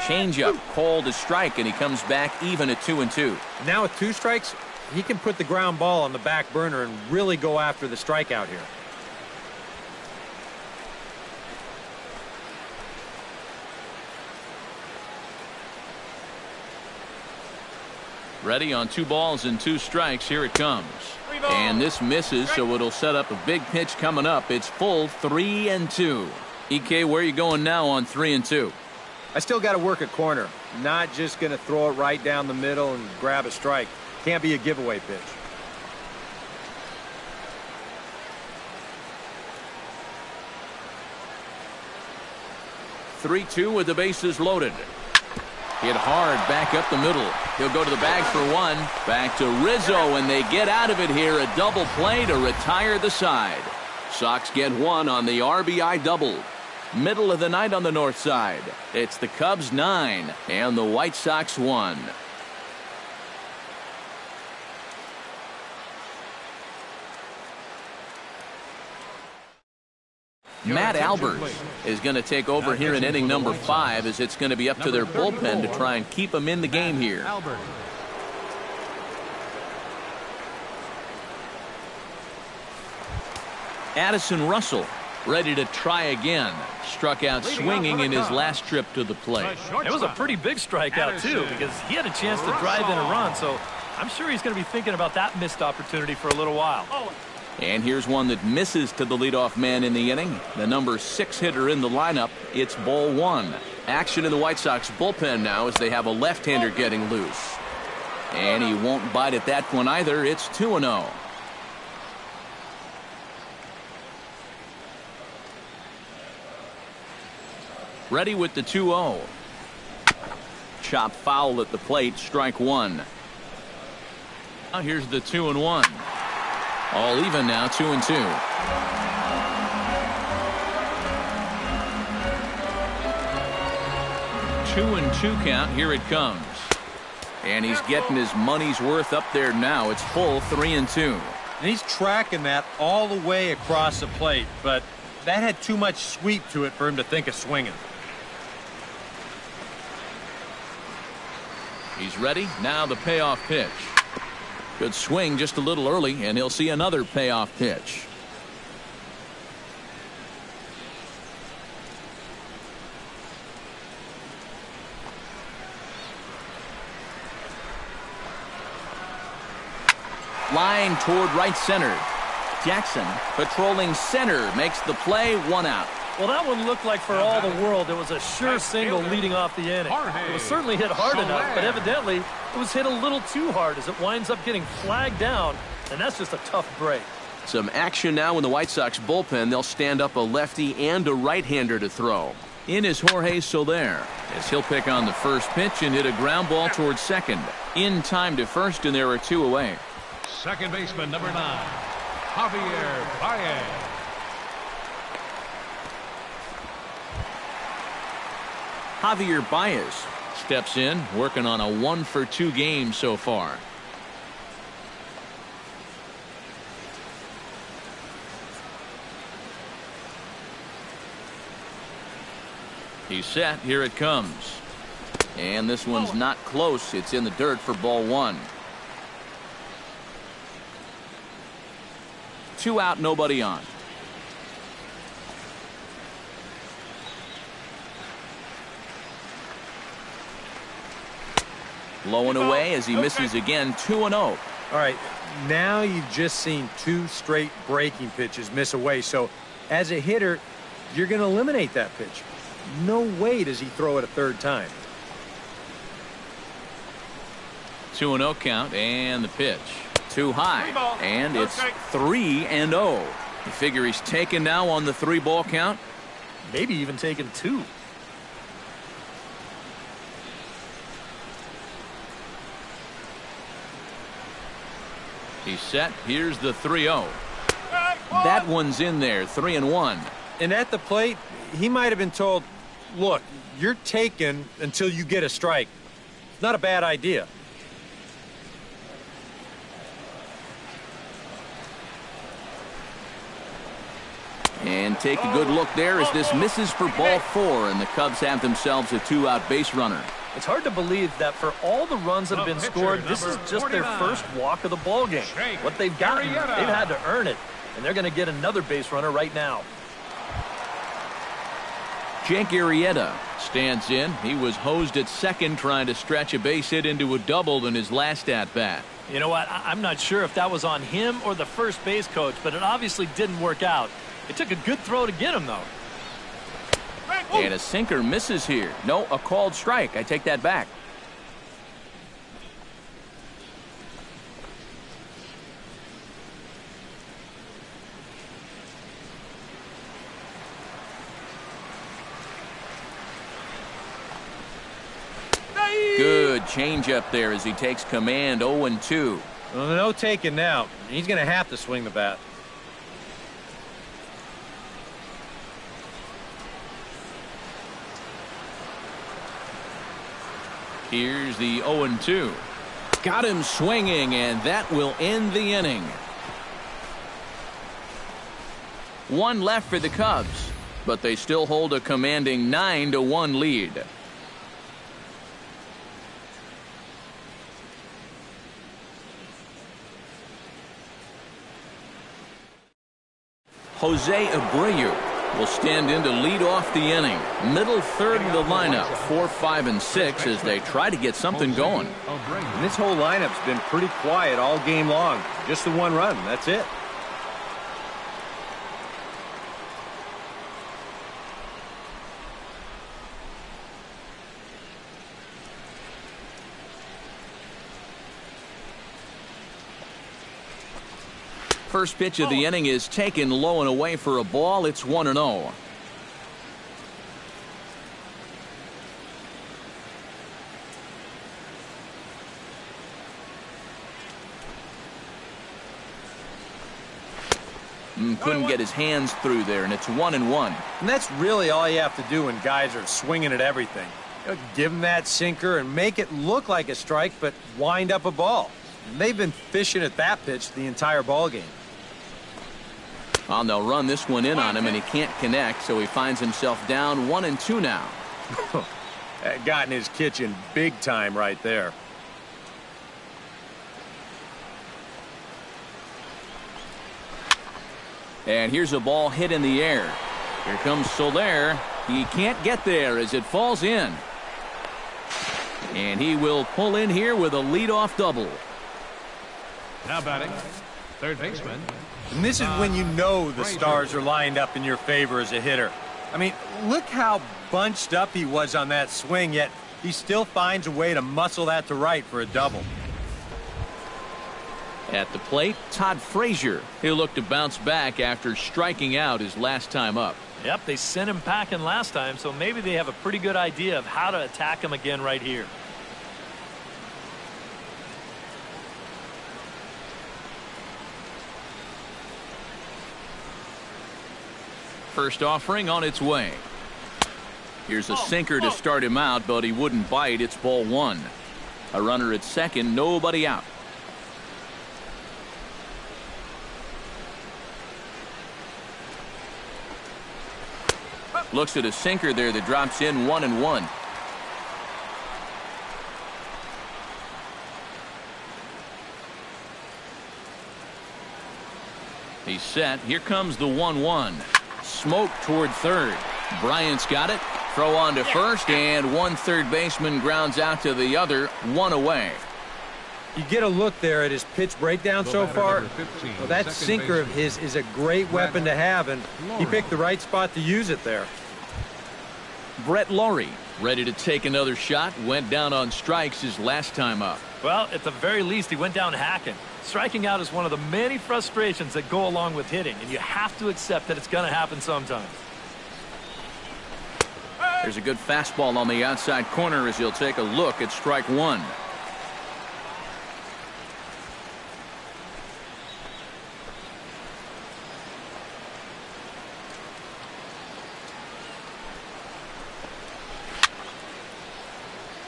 Changeup called a strike, and he comes back even at 2-2. Now with 2 strikes, he can put the ground ball on the back burner and really go after the strikeout here. Ready on 2 balls and 2 strikes. Here it comes. And this misses, so it'll set up a big pitch coming up. It's full 3-2. EK, where are you going now on 3-2? I still got to work a corner. Not just going to throw it right down the middle and grab a strike. Can't be a giveaway pitch. Three-two with the bases loaded. Hit hard back up the middle. He'll go to the bag for 1. Back to Rizzo, and they get out of it here. A double play to retire the side. Sox get 1 on the RBI double. Middle of the night on the north side. It's the Cubs 9 and the White Sox 1. Matt Albers is going to take over here in inning number 5, as it's going to be up to their bullpen to try and keep him in the game here. Addison Russell ready to try again. Struck out swinging in his last trip to the plate. It was a pretty big strikeout, too, because he had a chance to drive in a run, so I'm sure he's going to be thinking about that missed opportunity for a little while. And here's one that misses to the leadoff man in the inning. The number 6 hitter in the lineup. It's ball 1. Action in the White Sox bullpen now as they have a left-hander getting loose. And he won't bite at that one either. It's 2-0. Ready with the 2-0. Chop foul at the plate. Strike 1. Now here's the 2-1. All even now, 2-2. 2-2 count. Here it comes. And he's getting his money's worth up there now. It's full 3-2. And he's tracking that all the way across the plate, but that had too much sweep to it for him to think of swinging. He's ready. Now the payoff pitch. Good swing just a little early, and he'll see another payoff pitch. Line toward right center. Jackson patrolling center makes the play, 1 out. Well, that one looked like for all the world it was a sure single leading off the inning. It was certainly hit hard enough, but evidently it was hit a little too hard as it winds up getting flagged down, and that's just a tough break. Some action now in the White Sox bullpen. They'll stand up a lefty and a right-hander to throw. In is Jorge Soler, as he'll pick on the first pitch and hit a ground ball towards second. In time to first, and there are 2 away. Second baseman, number 9, Javier Baez. Javier Baez steps in, working on a 1-for-2 game so far. He's set. Here it comes. And this one's not close. It's in the dirt for ball 1. 2 out, nobody on. Low and away as he misses again, 2-0. All right, now you've just seen 2 straight breaking pitches miss away. So as a hitter, you're going to eliminate that pitch. No way does he throw it a third time. 2-0 count, and the pitch. Too high, and it's 3-0. You figure he's taken now on the 3-ball count? Maybe even taken 2. He's set. Here's the 3-0. That one's in there, 3-1. And at the plate, he might have been told, look, you're taken until you get a strike. It's not a bad idea. And take a good look there as this misses for ball 4, and the Cubs have themselves a 2-out base runner. It's hard to believe that for all the runs that have been scored, this is just their first walk of the ball game. What they've gotten, they've had to earn it, and they're going to get another base runner right now. Jake Arrieta stands in. He was hosed at second trying to stretch a base hit into a double in his last at-bat. You know what? I'm not sure if that was on him or the first base coach, but it obviously didn't work out. It took a good throw to get him, though. And a sinker misses here. No, a called strike. I take that back. Good changeup there as he takes command. 0-2. Well, no taking now. He's going to have to swing the bat. Here's the 0-2. Got him swinging, and that will end the inning. 1 left for the Cubs, but they still hold a commanding 9-1 lead. Jose Abreu will stand in to lead off the inning. Middle third of the lineup, 4, 5, and 6 as they try to get something going. And this whole lineup's been pretty quiet all game long. Just the 1 run. That's it. First pitch of the inning is taken low and away for a ball. It's 1-0. Couldn't get his hands through there, and it's 1-1. And that's really all you have to do when guys are swinging at everything. Give them that sinker and make it look like a strike, but wind up a ball. And they've been fishing at that pitch the entire ball game. Well, they'll run this one in on him, and he can't connect, so he finds himself down 1-2 now. That got in his kitchen big time right there. And here's a ball hit in the air. Here comes Soler. He can't get there as it falls in. And he will pull in here with a leadoff double. Now batting, third baseman. And this is when you know the stars are lined up in your favor as a hitter. I mean, look how bunched up he was on that swing, yet he still finds a way to muscle that to right for a double. At the plate, Todd Frazier. He'll look to bounce back after striking out his last time up. Yep, they sent him packing last time, so maybe they have a pretty good idea of how to attack him again right here. First offering on its way. Here's a sinker to start him out, but he wouldn't bite. It's ball one. A runner at second, nobody out. Looks at a sinker there that drops in 1-1. He's set. Here comes the 1-1. Smoke toward third. Bryant's got it. Throw on to first, and one third baseman grounds out to the other, one away. You get a look there at his pitch breakdown so far. Well, that sinker of his is a great weapon to have, and he picked the right spot to use it there. Brett Lawrie ready to take another shot. Went down on strikes his last time up. Well, at the very least, he went down hacking. Striking out is one of the many frustrations that go along with hitting, and you have to accept that it's going to happen sometimes. There's a good fastball on the outside corner as he'll take a look at strike one.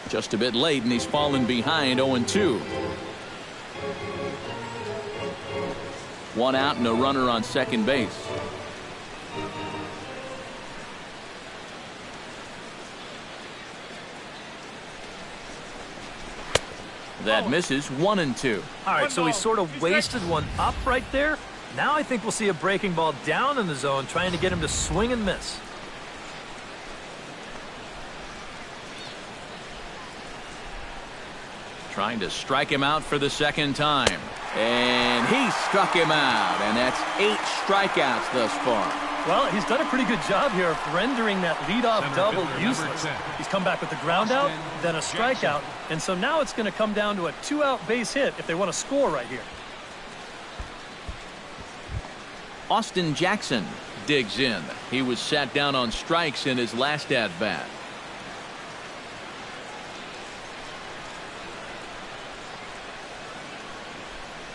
Just a bit late, and he's fallen behind 0-2. One out and a runner on second base. That misses 1-2. All right, so he sort of wasted one up right there. Now I think we'll see a breaking ball down in the zone, trying to get him to swing and miss. Trying to strike him out for the second time. And he struck him out. And that's 8 strikeouts thus far. Well, he's done a pretty good job here of rendering that leadoff double useless. He's come back with the ground out, then a strikeout. And so now it's going to come down to a 2-out base hit if they want to score right here. Austin Jackson digs in. He was sat down on strikes in his last at-bat.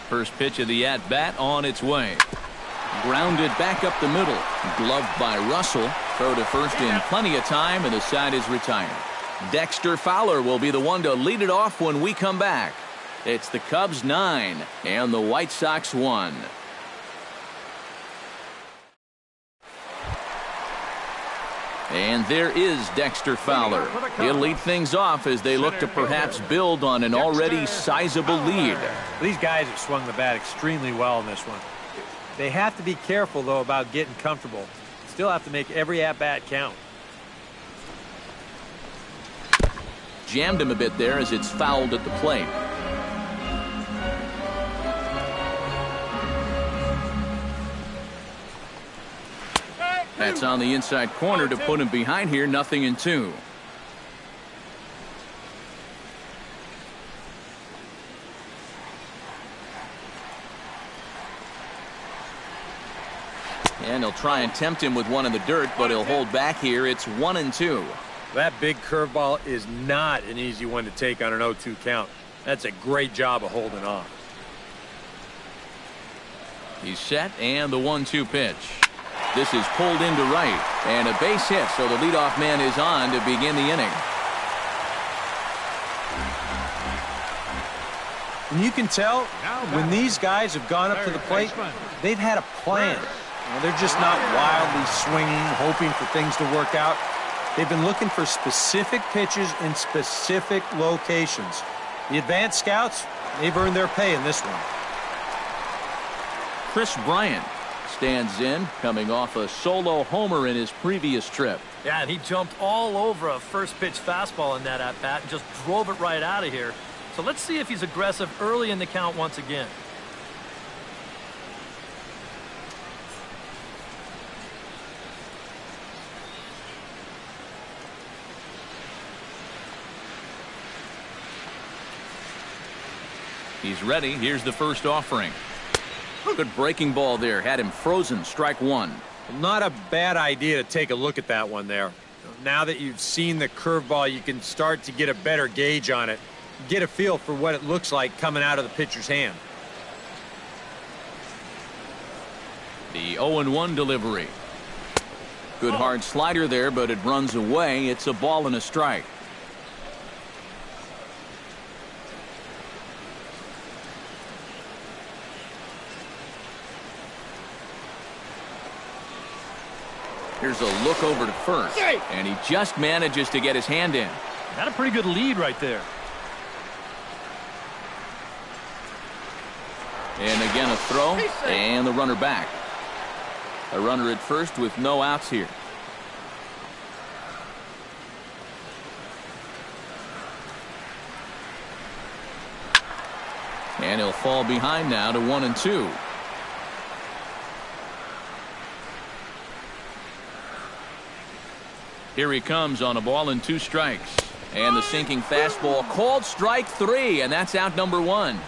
First pitch of the at-bat on its way. Grounded back up the middle. Gloved by Russell. Throw to first in plenty of time, and the side is retired. Dexter Fowler will be the one to lead it off when we come back. It's the Cubs 9 and the White Sox 1. And there is Dexter Fowler. He'll lead things off as they look to perhaps build on an already sizable lead. These guys have swung the bat extremely well in this one. They have to be careful, though, about getting comfortable. Still have to make every at-bat count. Jammed him a bit there as it's fouled at the plate. That's on the inside corner to put him behind here. 0-2. And he'll try and tempt him with one in the dirt, but he'll hold back here. It's 1-2. That big curveball is not an easy one to take on an 0-2 count. That's a great job of holding off. He's set, and the 1-2 pitch. This is pulled into right, and a base hit, so the leadoff man is on to begin the inning. And you can tell when these guys have gone up to the plate, they've had a plan. They're just not wildly swinging, hoping for things to work out. They've been looking for specific pitches in specific locations. The advanced scouts, they've earned their pay in this one. Chris Bryant stands in, coming off a solo homer in his previous trip. Yeah, and he jumped all over a first pitch fastball in that at-bat and just drove it right out of here. So let's see if he's aggressive early in the count once again. He's ready. Here's the first offering. Good breaking ball there. Had him frozen. Strike one. Not a bad idea to take a look at that one there. Now that you've seen the curveball, you can start to get a better gauge on it. Get a feel for what it looks like coming out of the pitcher's hand. The 0-1 delivery. Good hard slider there, but it runs away. It's a ball and a strike. Here's a look over to first, and he just manages to get his hand in. Got a pretty good lead right there. And again a throw, and the runner back. A runner at first with no outs here. And he'll fall behind now to 1-2. Here he comes on a ball and 2 strikes. And the sinking fastball called strike 3, and that's out number 1.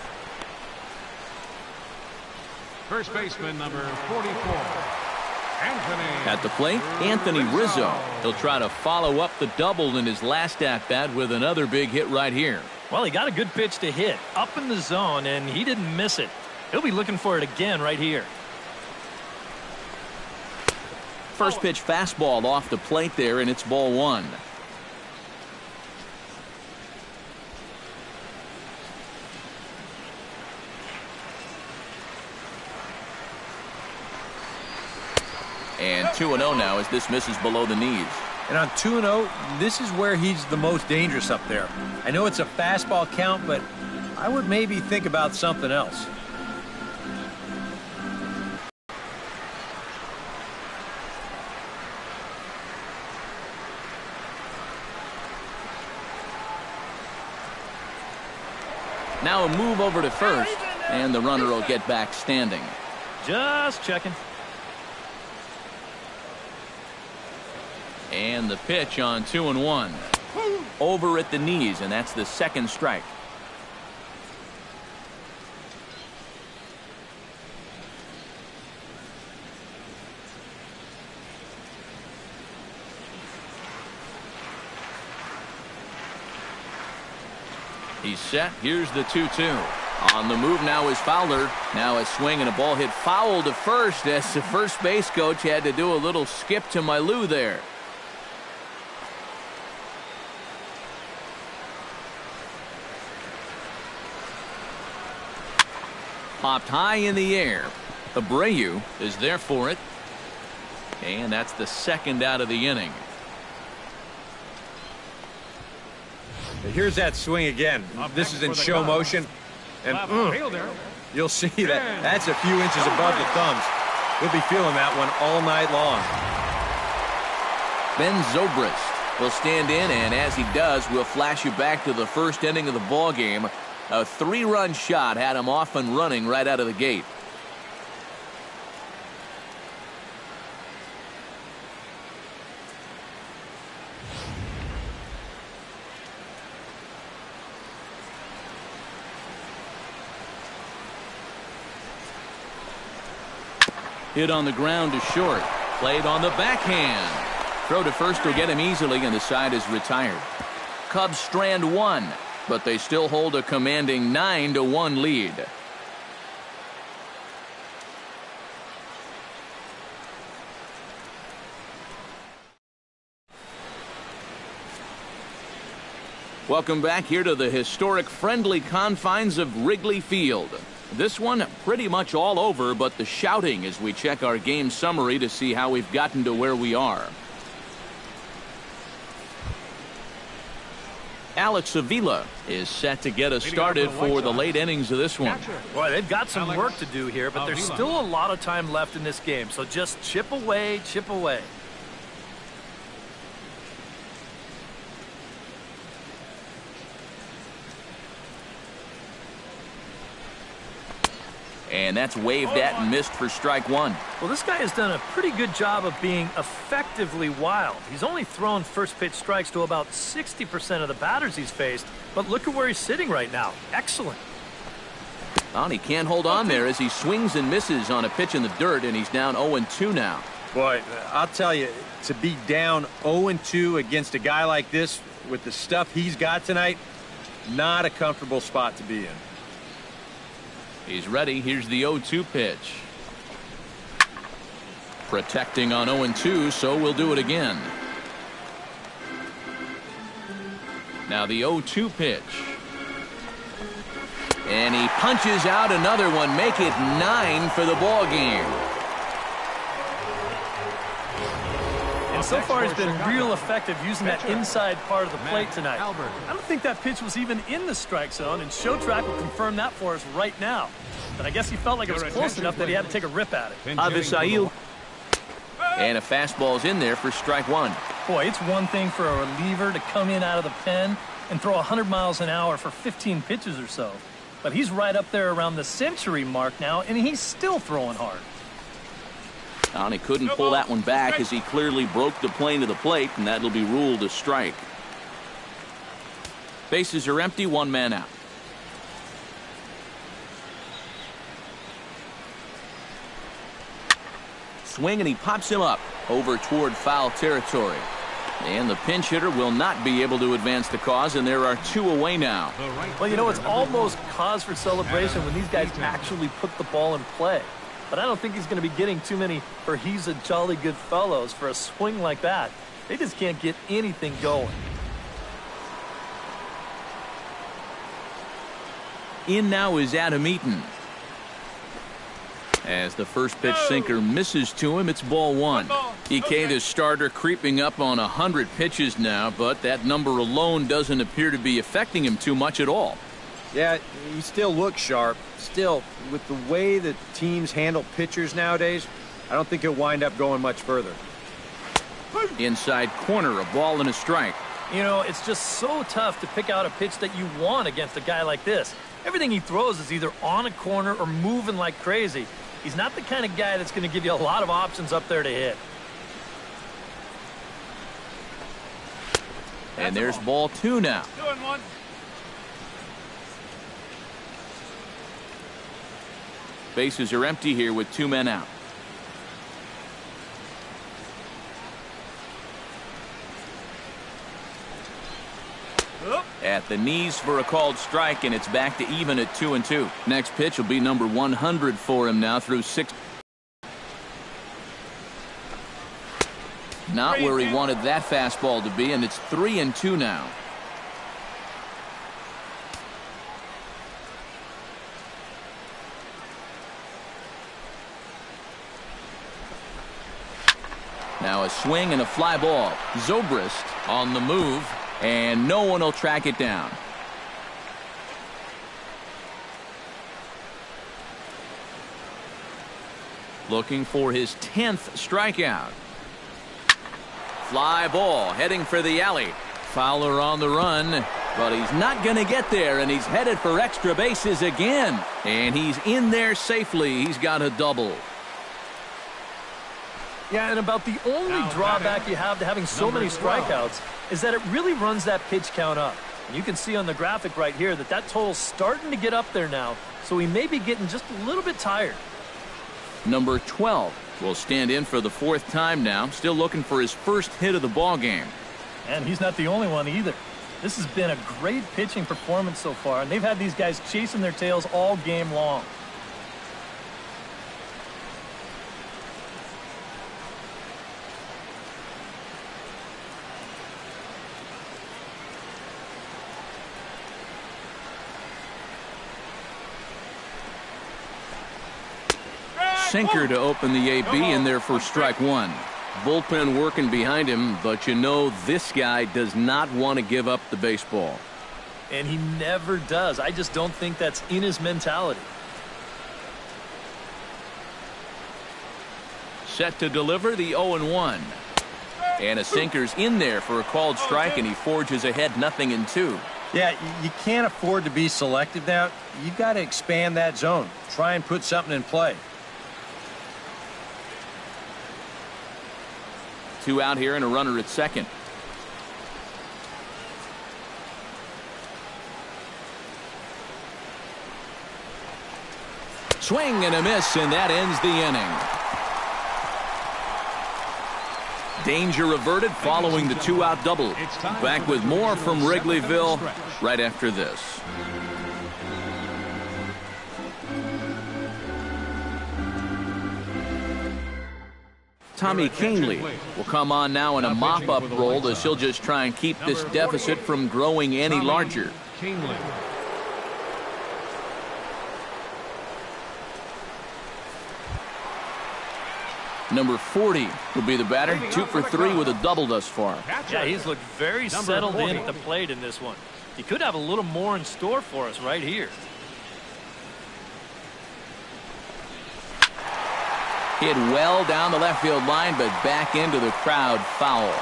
First baseman number 44, Anthony. At the plate, Anthony Rizzo. He'll try to follow up the double in his last at-bat with another big hit right here. Well, he got a good pitch to hit up in the zone, and he didn't miss it. He'll be looking for it again right here. First pitch fastball off the plate there, and it's ball 1. And 2-0 now as this misses below the knees. And on 2-0, this is where he's the most dangerous up there. I know it's a fastball count, but I would maybe think about something else. Now a move over to first, and the runner will get back standing. Just checking. And the pitch on 2-1. Over at the knees, and that's the second strike. He's set. Here's the 2-2. On the move now is Fowler. Now a swing and a ball hit foul to first as the first base coach had to do a little skip to Milou there. Popped high in the air. Abreu is there for it. And that's the second out of the inning. Here's that swing again. This is in show motion. And you'll see that that's a few inches above the thumbs. He'll be feeling that one all night long. Ben Zobrist will stand in, and as he does, we'll flash you back to the first inning of the ball game. A 3-run shot had him off and running right out of the gate. Hit on the ground to short. Played on the backhand. Throw to first will get him easily, and the side is retired. Cubs strand 1, but they still hold a commanding 9-1 lead. Welcome back here to the historic friendly confines of Wrigley Field. This one pretty much all over, but the shouting as we check our game summary to see how we've gotten to where we are. Alex Avila is set to get us started for the late innings of this one. Boy, they've got some work to do here, but there's still a lot of time left in this game. So just chip away, chip away. And that's waved at and missed for strike one. Well, this guy has done a pretty good job of being effectively wild. He's only thrown first pitch strikes to about 60% of the batters he's faced, but look at where he's sitting right now. Excellent. And he can't hold on there as he swings and misses on a pitch in the dirt, and he's down 0-2 now. Boy, I'll tell you, to be down 0-2 against a guy like this with the stuff he's got tonight, not a comfortable spot to be in. He's ready. Here's the 0-2 pitch. Protecting on 0-2, so we'll do it again. Now the 0-2 pitch. And he punches out another one. Make it 9 for the ball game. And so far he's been real effective using that inside part of the plate tonight. I don't think that pitch was even in the strike zone, and Showtrack will confirm that for us right now. But I guess he felt like it was close enough that he had to take a rip at it. Avisail. And a fastball's in there for strike one. Boy, it's one thing for a reliever to come in out of the pen and throw 100 miles an hour for 15 pitches or so. But he's right up there around the century mark now, and he's still throwing hard. And he couldn't pull that one back as he clearly broke the plane to the plate, and that'll be ruled a strike. Bases are empty, one man out. Swing, and he pops him up over toward foul territory. And the pinch hitter will not be able to advance the cause, and there are two away now. Well, you know, it's almost cause for celebration when these guys actually put the ball in play. But I don't think he's going to be getting too many for he's a jolly good fellows for a swing like that. They just can't get anything going. In now is Adam Eaton. As the first pitch sinker misses to him, it's ball one. EK, the starter, creeping up on 100 pitches now, but that number alone doesn't appear to be affecting him too much at all. Yeah, he still looks sharp. Still, with the way that teams handle pitchers nowadays, I don't think he'll wind up going much further. Inside corner, a ball and a strike. You know, it's just so tough to pick out a pitch that you want against a guy like this. Everything he throws is either on a corner or moving like crazy. He's not the kind of guy that's going to give you a lot of options up there to hit. And there's ball two now. Bases are empty here with two men out. At the knees for a called strike, and it's back to even at 2-2. Next pitch will be number 100 for him now through 6. Not where he wanted that fastball to be, and it's 3-2 now. Now a swing and a fly ball. Zobrist on the move, and no one will track it down. Looking for his 10th strikeout. Fly ball heading for the alley. Fowler on the run, but he's not going to get there, and he's headed for extra bases again. And he's in there safely. He's got a double. Yeah, and about the only drawback you have to having so many strikeouts is that it really runs that pitch count up. And you can see on the graphic right here that that total's starting to get up there now, so he may be getting just a little bit tired. Number 12 will stand in for the 4th time now, still looking for his first hit of the ball game. And he's not the only one either. This has been a great pitching performance so far, and they've had these guys chasing their tails all game long. Sinker to open the AB, in there for strike one. Bullpen working behind him, but you know this guy does not want to give up the baseball. And he never does. I just don't think that's in his mentality. Set to deliver the 0-1. And a sinker's in there for a called strike, and he forges ahead 0-2. Yeah, you can't afford to be selective now. You've got to expand that zone. Try and put something in play. 2 out here and a runner at second. Swing and a miss, and that ends the inning. Danger averted following the 2-out double. Back with more from Wrigleyville right after this. Tommy Kahnle will come on now in a mop-up role as he'll just try and keep this deficit from growing any larger. Number 40 will be the batter. 2 for 3 with a double thus far. Yeah, he's looked very settled in at the plate in this one. He could have a little more in store for us right here. Hit well down the left field line, but back into the crowd foul.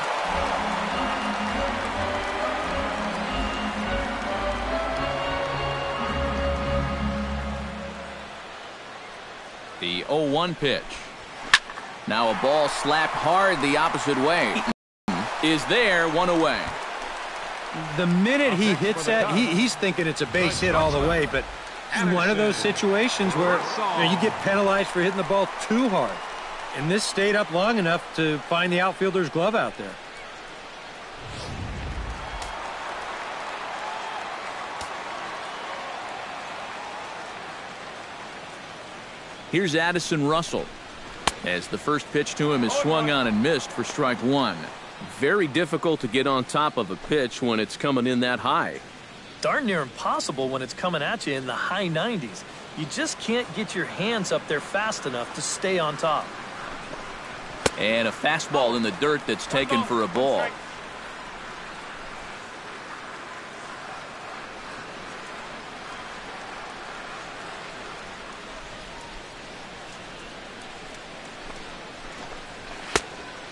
The 0-1 pitch. Now a ball slapped hard the opposite way. Is there, 1 away. The minute he hits that, he's thinking it's a base hit all the way, but it's one of those situations where you get penalized for hitting the ball too hard. And this stayed up long enough to find the outfielder's glove out there. Here's Addison Russell, as the first pitch to him is swung on and missed for strike 1. Very difficult to get on top of a pitch when it's coming in that high. Darn near impossible when it's coming at you in the high 90s. You just can't get your hands up there fast enough to stay on top. And a fastball in the dirt that's taken for a ball.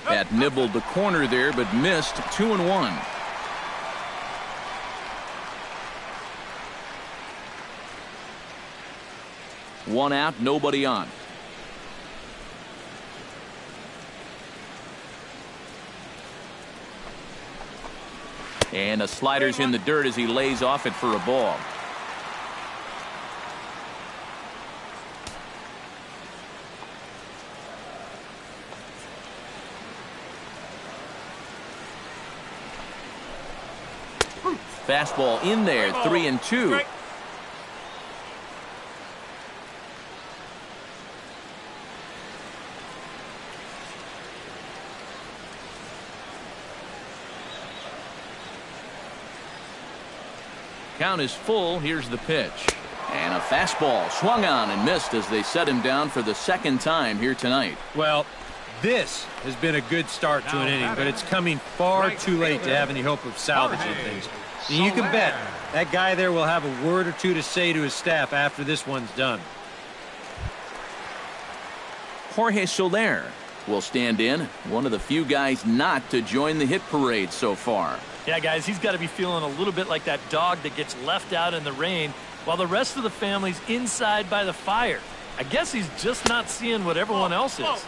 That nibbled the corner there, but missed. 2-1. One out, nobody on. And a slider's in the dirt as he lays off it for a ball. Fastball in there, 3-2. Count is full. Here's the pitch. And a fastball swung on and missed as they set him down for the second time here tonight. Well, this has been a good start to an inning, but it's coming far too late to have any hope of salvaging things. And you can bet that guy there will have a word or two to say to his staff after this one's done. Jorge Soler will stand in, one of the few guys not to join the hit parade so far. Yeah, guys, he's got to be feeling a little bit like that dog that gets left out in the rain while the rest of the family's inside by the fire. I guess he's just not seeing what everyone else is.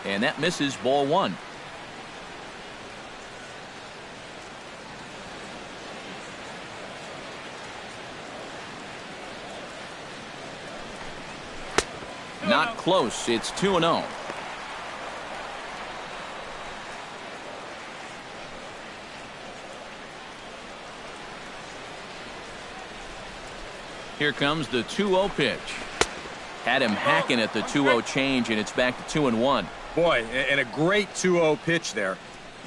And that misses, ball 1. Not close. It's 2-0. Here comes the 2-0 pitch. Had him hacking at the 2-0 change, and it's back to 2-1. Boy, and a great 2-0 pitch there.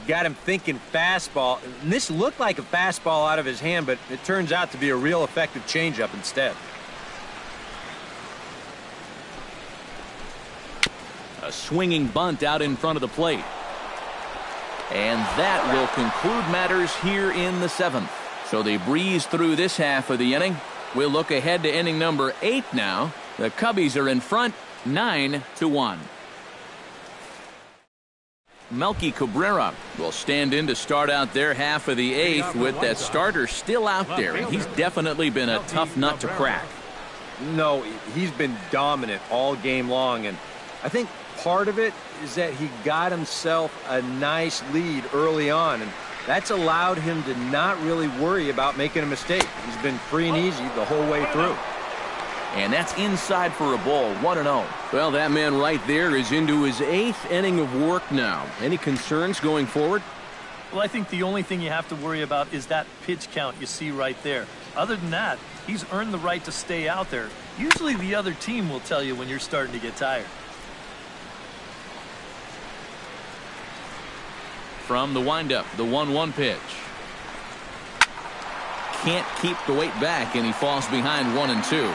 Got him thinking fastball. And this looked like a fastball out of his hand, but it turns out to be a real effective changeup instead. A swinging bunt out in front of the plate. And that will conclude matters here in the 7th. So they breeze through this half of the inning. We'll look ahead to inning number 8 now. The Cubbies are in front 9-1. Melky Cabrera will stand in to start out their half of the 8th with that starter still out there. And he's definitely been a tough nut to crack. No, he's been dominant all game long, and I think part of it is that he got himself a nice lead early on, and that's allowed him to not really worry about making a mistake. He's been free and easy the whole way through. And that's inside for a ball, 1-0. Well, that man right there is into his 8th inning of work now. Any concerns going forward? Well, I think the only thing you have to worry about is that pitch count you see right there. Other than that, he's earned the right to stay out there. Usually the other team will tell you when you're starting to get tired. From the windup, the 1-1 pitch. Can't keep the weight back, and he falls behind 1-2.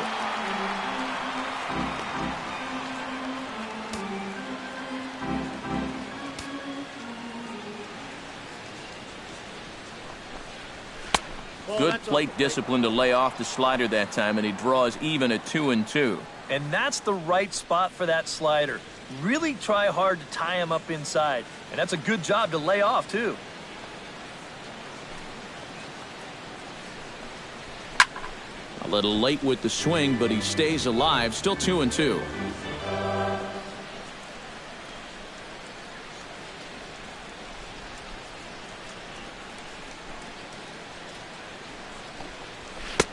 Good plate discipline to lay off the slider that time, and he draws even at 2-2. And that's the right spot for that slider. Really try hard to tie him up inside. And that's a good job to lay off, too. A little late with the swing, but he stays alive. Still 2-2.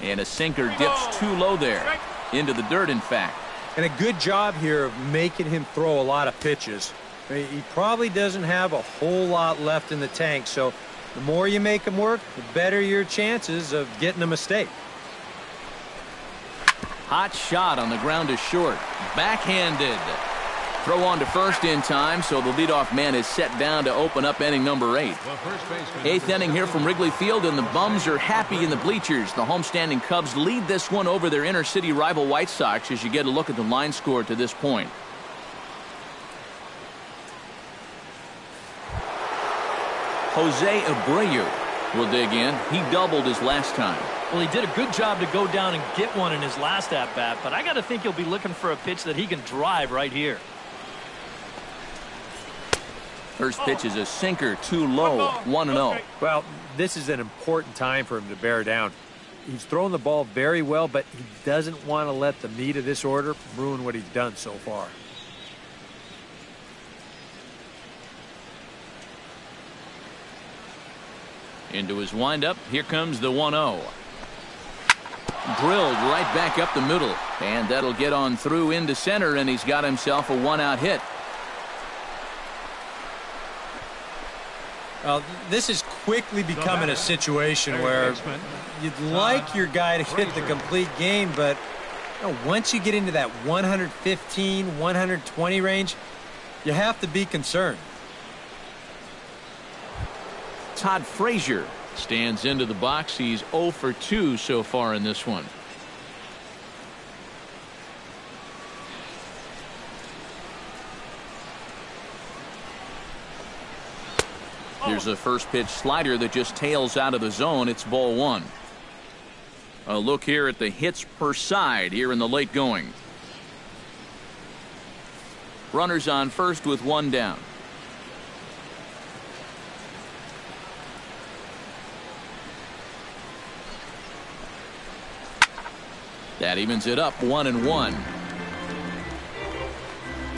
And a sinker dips too low there. Into the dirt, in fact. And a good job here of making him throw a lot of pitches. He probably doesn't have a whole lot left in the tank, so the more you make him work, the better your chances of getting a mistake. Hot shot on the ground to short. Backhanded. Throw on to first in time, so the leadoff man is set down to open up inning number 8. 8th inning here from Wrigley Field, and the Bums are happy in the bleachers. The homestanding Cubs lead this one over their inner city rival White Sox as you get a look at the line score to this point. Jose Abreu will dig in. He doubled his last time. Well, he did a good job to go down and get one in his last at-bat, but I got to think he'll be looking for a pitch that he can drive right here. First pitch is a sinker, too low, 1-0. Well, this is an important time for him to bear down. He's thrown the ball very well, but he doesn't want to let the meat of this order ruin what he's done so far. Into his windup, here comes the 1-0. Drilled right back up the middle, and that'll get on through into center, and he's got himself a 1-out hit. This is quickly becoming a situation where you'd like your guy to hit the complete game, but once you get into that 115, 120 range, you have to be concerned. Todd Frazier stands into the box. He's 0 for 2 so far in this one. Here's a first pitch slider that just tails out of the zone. It's ball 1. A look here at the hits per side here in the late going. Runners on first with 1 down. That evens it up 1-1.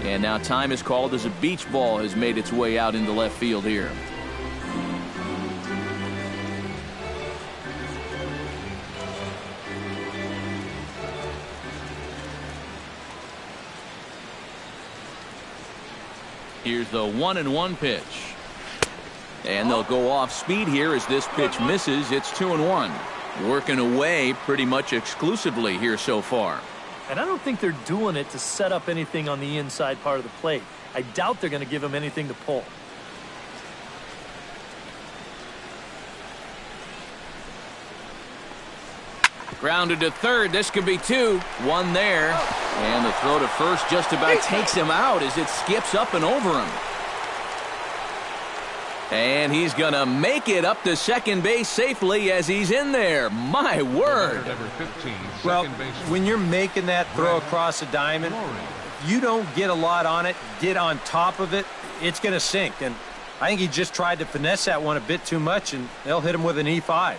And now time is called as a beach ball has made its way out into left field here. Here's the 1-1 pitch. And they'll go off speed here as this pitch misses. It's 2-1. Working away pretty much exclusively here so far. And I don't think they're doing it to set up anything on the inside part of the plate. I doubt they're going to give him anything to pull. Grounded to third. This could be 2. 1 there. And the throw to first just about takes him out as it skips up and over him. And he's going to make it up to second base safely as he's in there. My word. Number 15, Well, second baseman. when you're making that throw across the diamond, if you don't get a lot on it, get on top of it, it's going to sink. And I think he just tried to finesse that one a bit too much, and they'll hit him with an E5.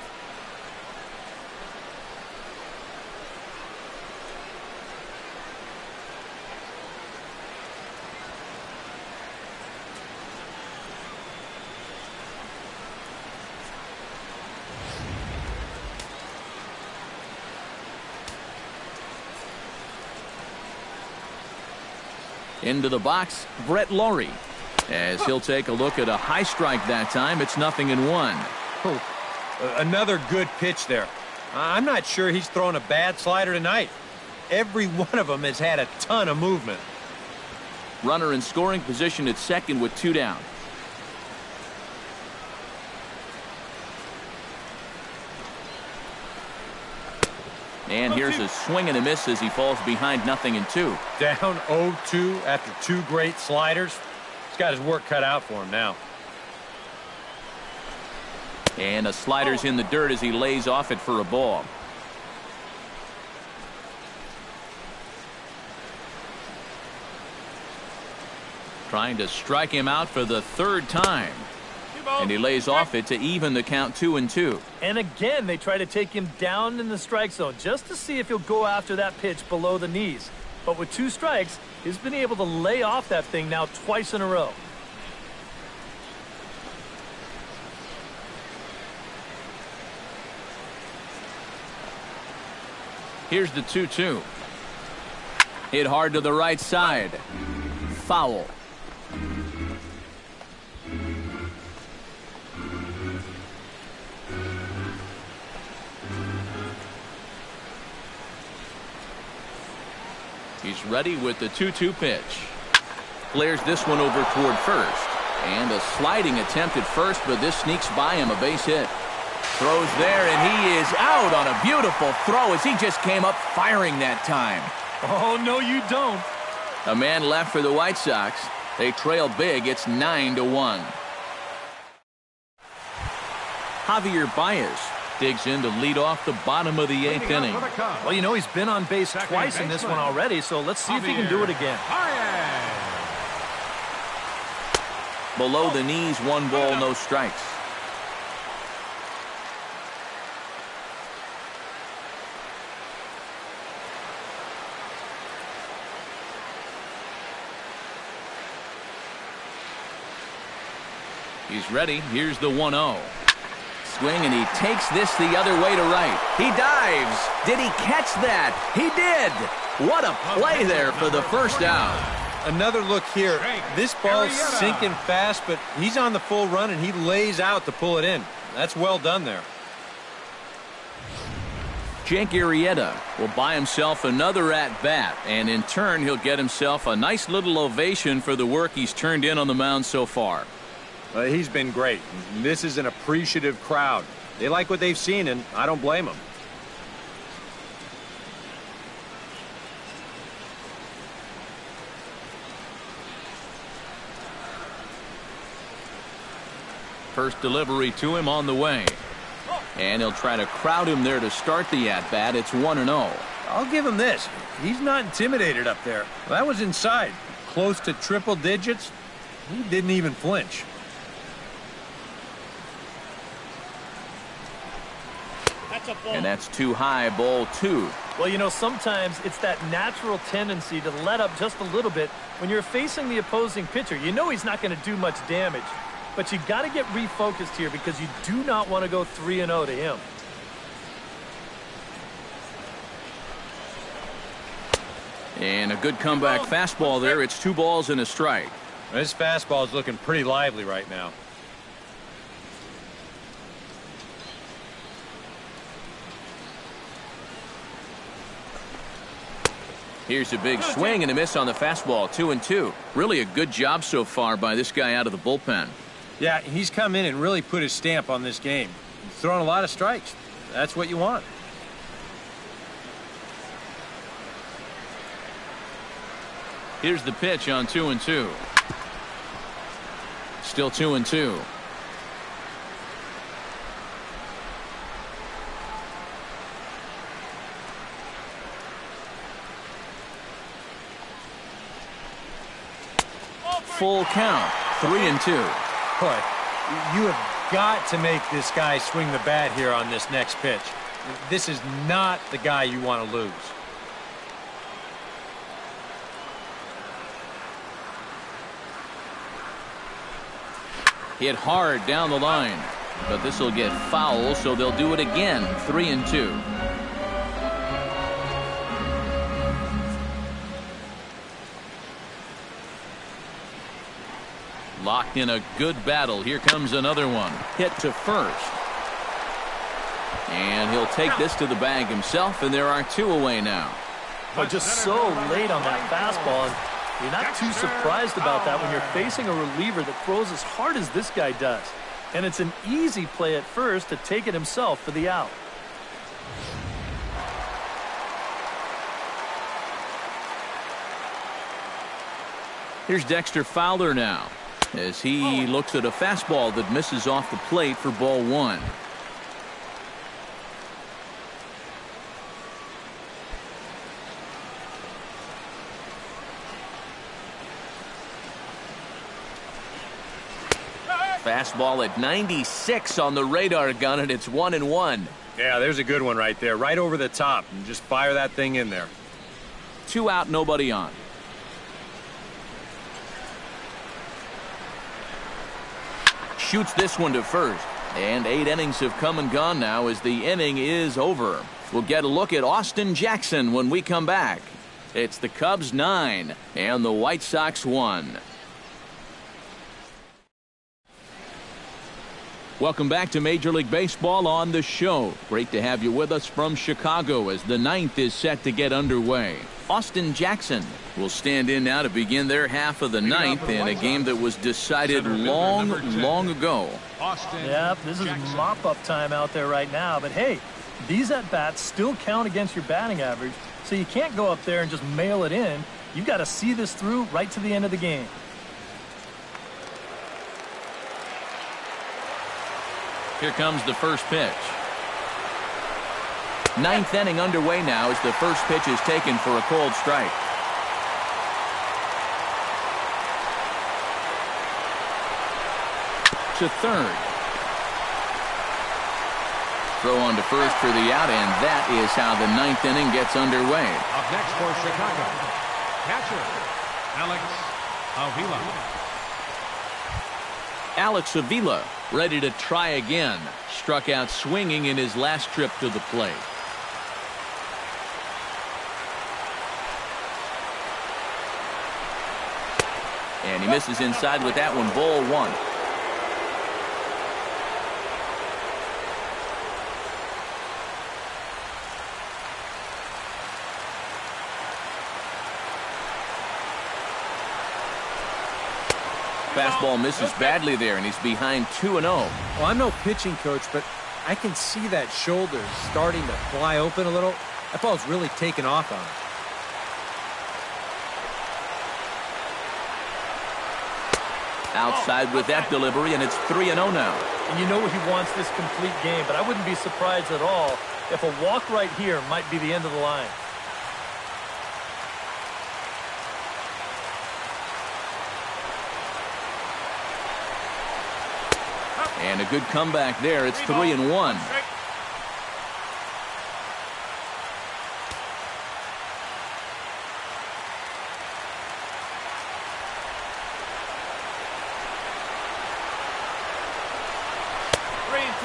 Into the box, Brett Lawrie. As he'll take a look at a high strike that time, it's 0-1. Another good pitch there. I'm not sure he's throwing a bad slider tonight. Every one of them has had a ton of movement. Runner in scoring position at second with 2 down. And here's a swing and a miss as he falls behind 0-2. Down 0-2 after 2 great sliders. He's got his work cut out for him now. And a slider's in the dirt as he lays off it for a ball. Trying to strike him out for the 3rd time. And he lays off it to even the count 2-2. And again, they try to take him down in the strike zone just to see if he'll go after that pitch below the knees. But with 2 strikes, he's been able to lay off that thing now twice in a row. Here's the 2-2. Hit hard to the right side. Foul. He's ready with the 2-2 pitch. Flares this one over toward first. And a sliding attempt at first, but this sneaks by him, a base hit. Throws there, and he is out on a beautiful throw as he just came up firing that time. Oh, no, you don't. A man left for the White Sox. They trail big. It's 9-1. Javier Baez digs in to lead off the bottom of the 8th inning. Well, you know, he's been on base twice in this one already, so let's see if he can do it again. Below the knees, 1 ball, no strikes. He's ready. Here's the 1-0. Swing, and he takes this the other way to right. He dives. Did he catch that? He did. What a play there for the first out. Another look here. This ball's sinking fast, but he's on the full run, and he lays out to pull it in. That's well done there. Jake Arrieta will buy himself another at-bat, and in turn, he'll get himself a nice little ovation for the work he's turned in on the mound so far. He's been great. This is an appreciative crowd. They like what they've seen, and I don't blame them. First delivery to him on the way. And he'll try to crowd him there to start the at-bat. It's 1-0. I'll give him this. He's not intimidated up there. That was inside. Close to triple digits. He didn't even flinch. And that's too high, ball 2. Well, you know, sometimes it's that natural tendency to let up just a little bit when you're facing the opposing pitcher. You know he's not going to do much damage, but you got to get refocused here because you do not want to go 3-0 to him. And a good comeback fastball there. It's 2 balls and a strike. This fastball is looking pretty lively right now. Here's a big swing and a miss on the fastball. 2-2. Really a good job so far by this guy out of the bullpen. Yeah, he's come in and really put his stamp on this game. He's thrown a lot of strikes. That's what you want. Here's the pitch on 2-2. Still 2-2. full count. 3-2. Boy, you have got to make this guy swing the bat here on this next pitch. This is not the guy you want to lose. Hit hard down the line, but this will get foul, so they'll do it again. 3-2. Locked in a good battle. Here comes another one. Hit to first. And he'll take this to the bag himself, and there are 2 away now. But just so late on that fastball, and you're not too surprised about that when you're facing a reliever that throws as hard as this guy does. And it's an easy play at first to take it himself for the out. Here's Dexter Fowler now, as he looks at a fastball that misses off the plate for ball 1. Fastball at 96 on the radar gun, and it's 1-1. Yeah, there's a good one right there, right over the top, and just fire that thing in there. 2 out, nobody on. Shoots this one to first, and 8 innings have come and gone now as the inning is over. We'll get a look at Austin Jackson when we come back. It's the Cubs 9 and the White Sox 1. Welcome back to Major League Baseball on the show. Great to have you with us from Chicago as the 9th is set to get underway. Austin Jackson will stand in now to begin their half of the 9th in a game that was decided long ago. Yep, this is mop-up time out there right now. But hey, these at-bats still count against your batting average, so you can't go up there and just mail it in. You've got to see this through right to the end of the game. Here comes the first pitch. 9th inning underway now as the first pitch is taken for a cold strike. To third. Throw on to first for the out, and that is how the 9th inning gets underway. Up next for Chicago, catcher Alex Avila. Alex Avila ready to try again. Struck out swinging in his last trip to the plate. And he misses inside with that one. Ball 1. Fastball misses badly there, and he's behind 2-0. Well, I'm no pitching coach, but I can see that shoulder starting to fly open a little. That ball's really taken off on him. Outside with that delivery, and it's 3-0 now. And you know he wants this complete game, but I wouldn't be surprised at all if a walk right here might be the end of the line. And a good comeback there. It's 3-1.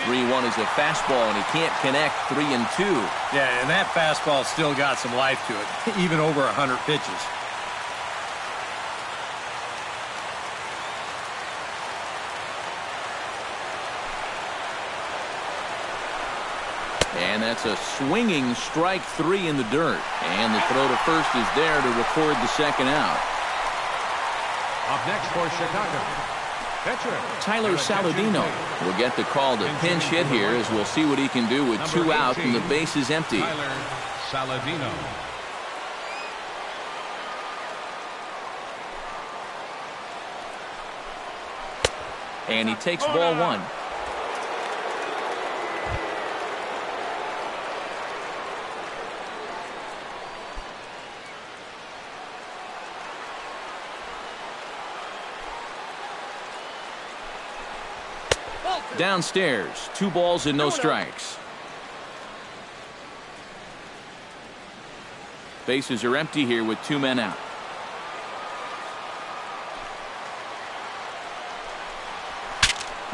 Three-1 is a fastball, and he can't connect. 3-2. Yeah, and that fastball still got some life to it, even over 100 pitches. And that's a swinging strike 3 in the dirt. And the throw to first is there to record the second out. Up next for Chicago, pitcher Tyler Saladino will get the call to pinch hit here, as we'll see what he can do with 2 out and the base is empty. Tyler Saladino. And he takes ball 1. downstairs. 2 balls and no strikes. Bases are empty here with 2 men out.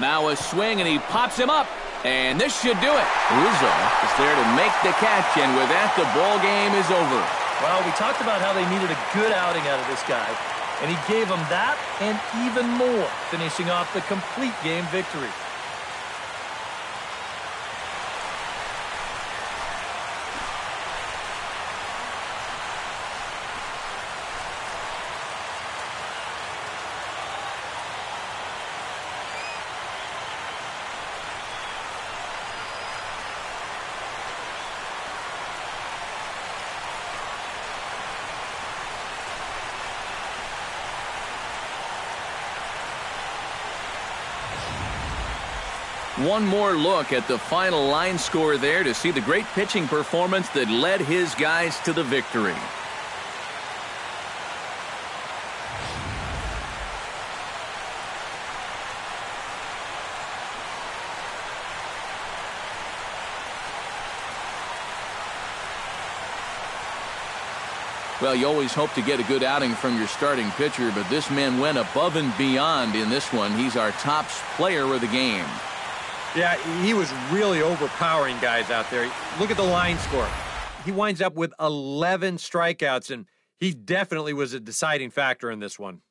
Now a swing, and he pops him up. And this should do it. Rizzo is there to make the catch, and with that, the ball game is over. Well, we talked about how they needed a good outing out of this guy, and he gave them that and even more, finishing off the complete game victory. One more look at the final line score there to see the great pitching performance that led his guys to the victory. Well, you always hope to get a good outing from your starting pitcher, but this man went above and beyond in this one. He's our top player of the game. Yeah, he was really overpowering guys out there. Look at the line score. He winds up with 11 strikeouts, and he definitely was a deciding factor in this one.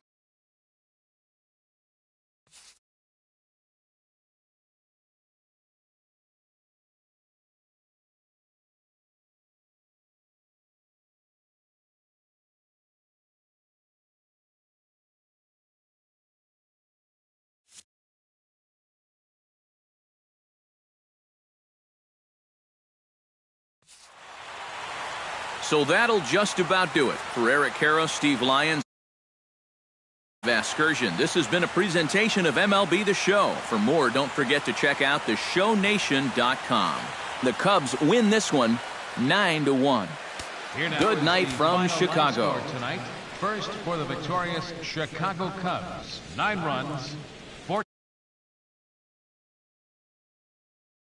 So that'll just about do it. For Eric Karros, Steve Lyons, Vasgersian, this has been a presentation of MLB The Show. For more, don't forget to check out theshownation.com. The Cubs win this one 9-1. Good night from Chicago. Tonight, first for the victorious Chicago Cubs, 9 runs,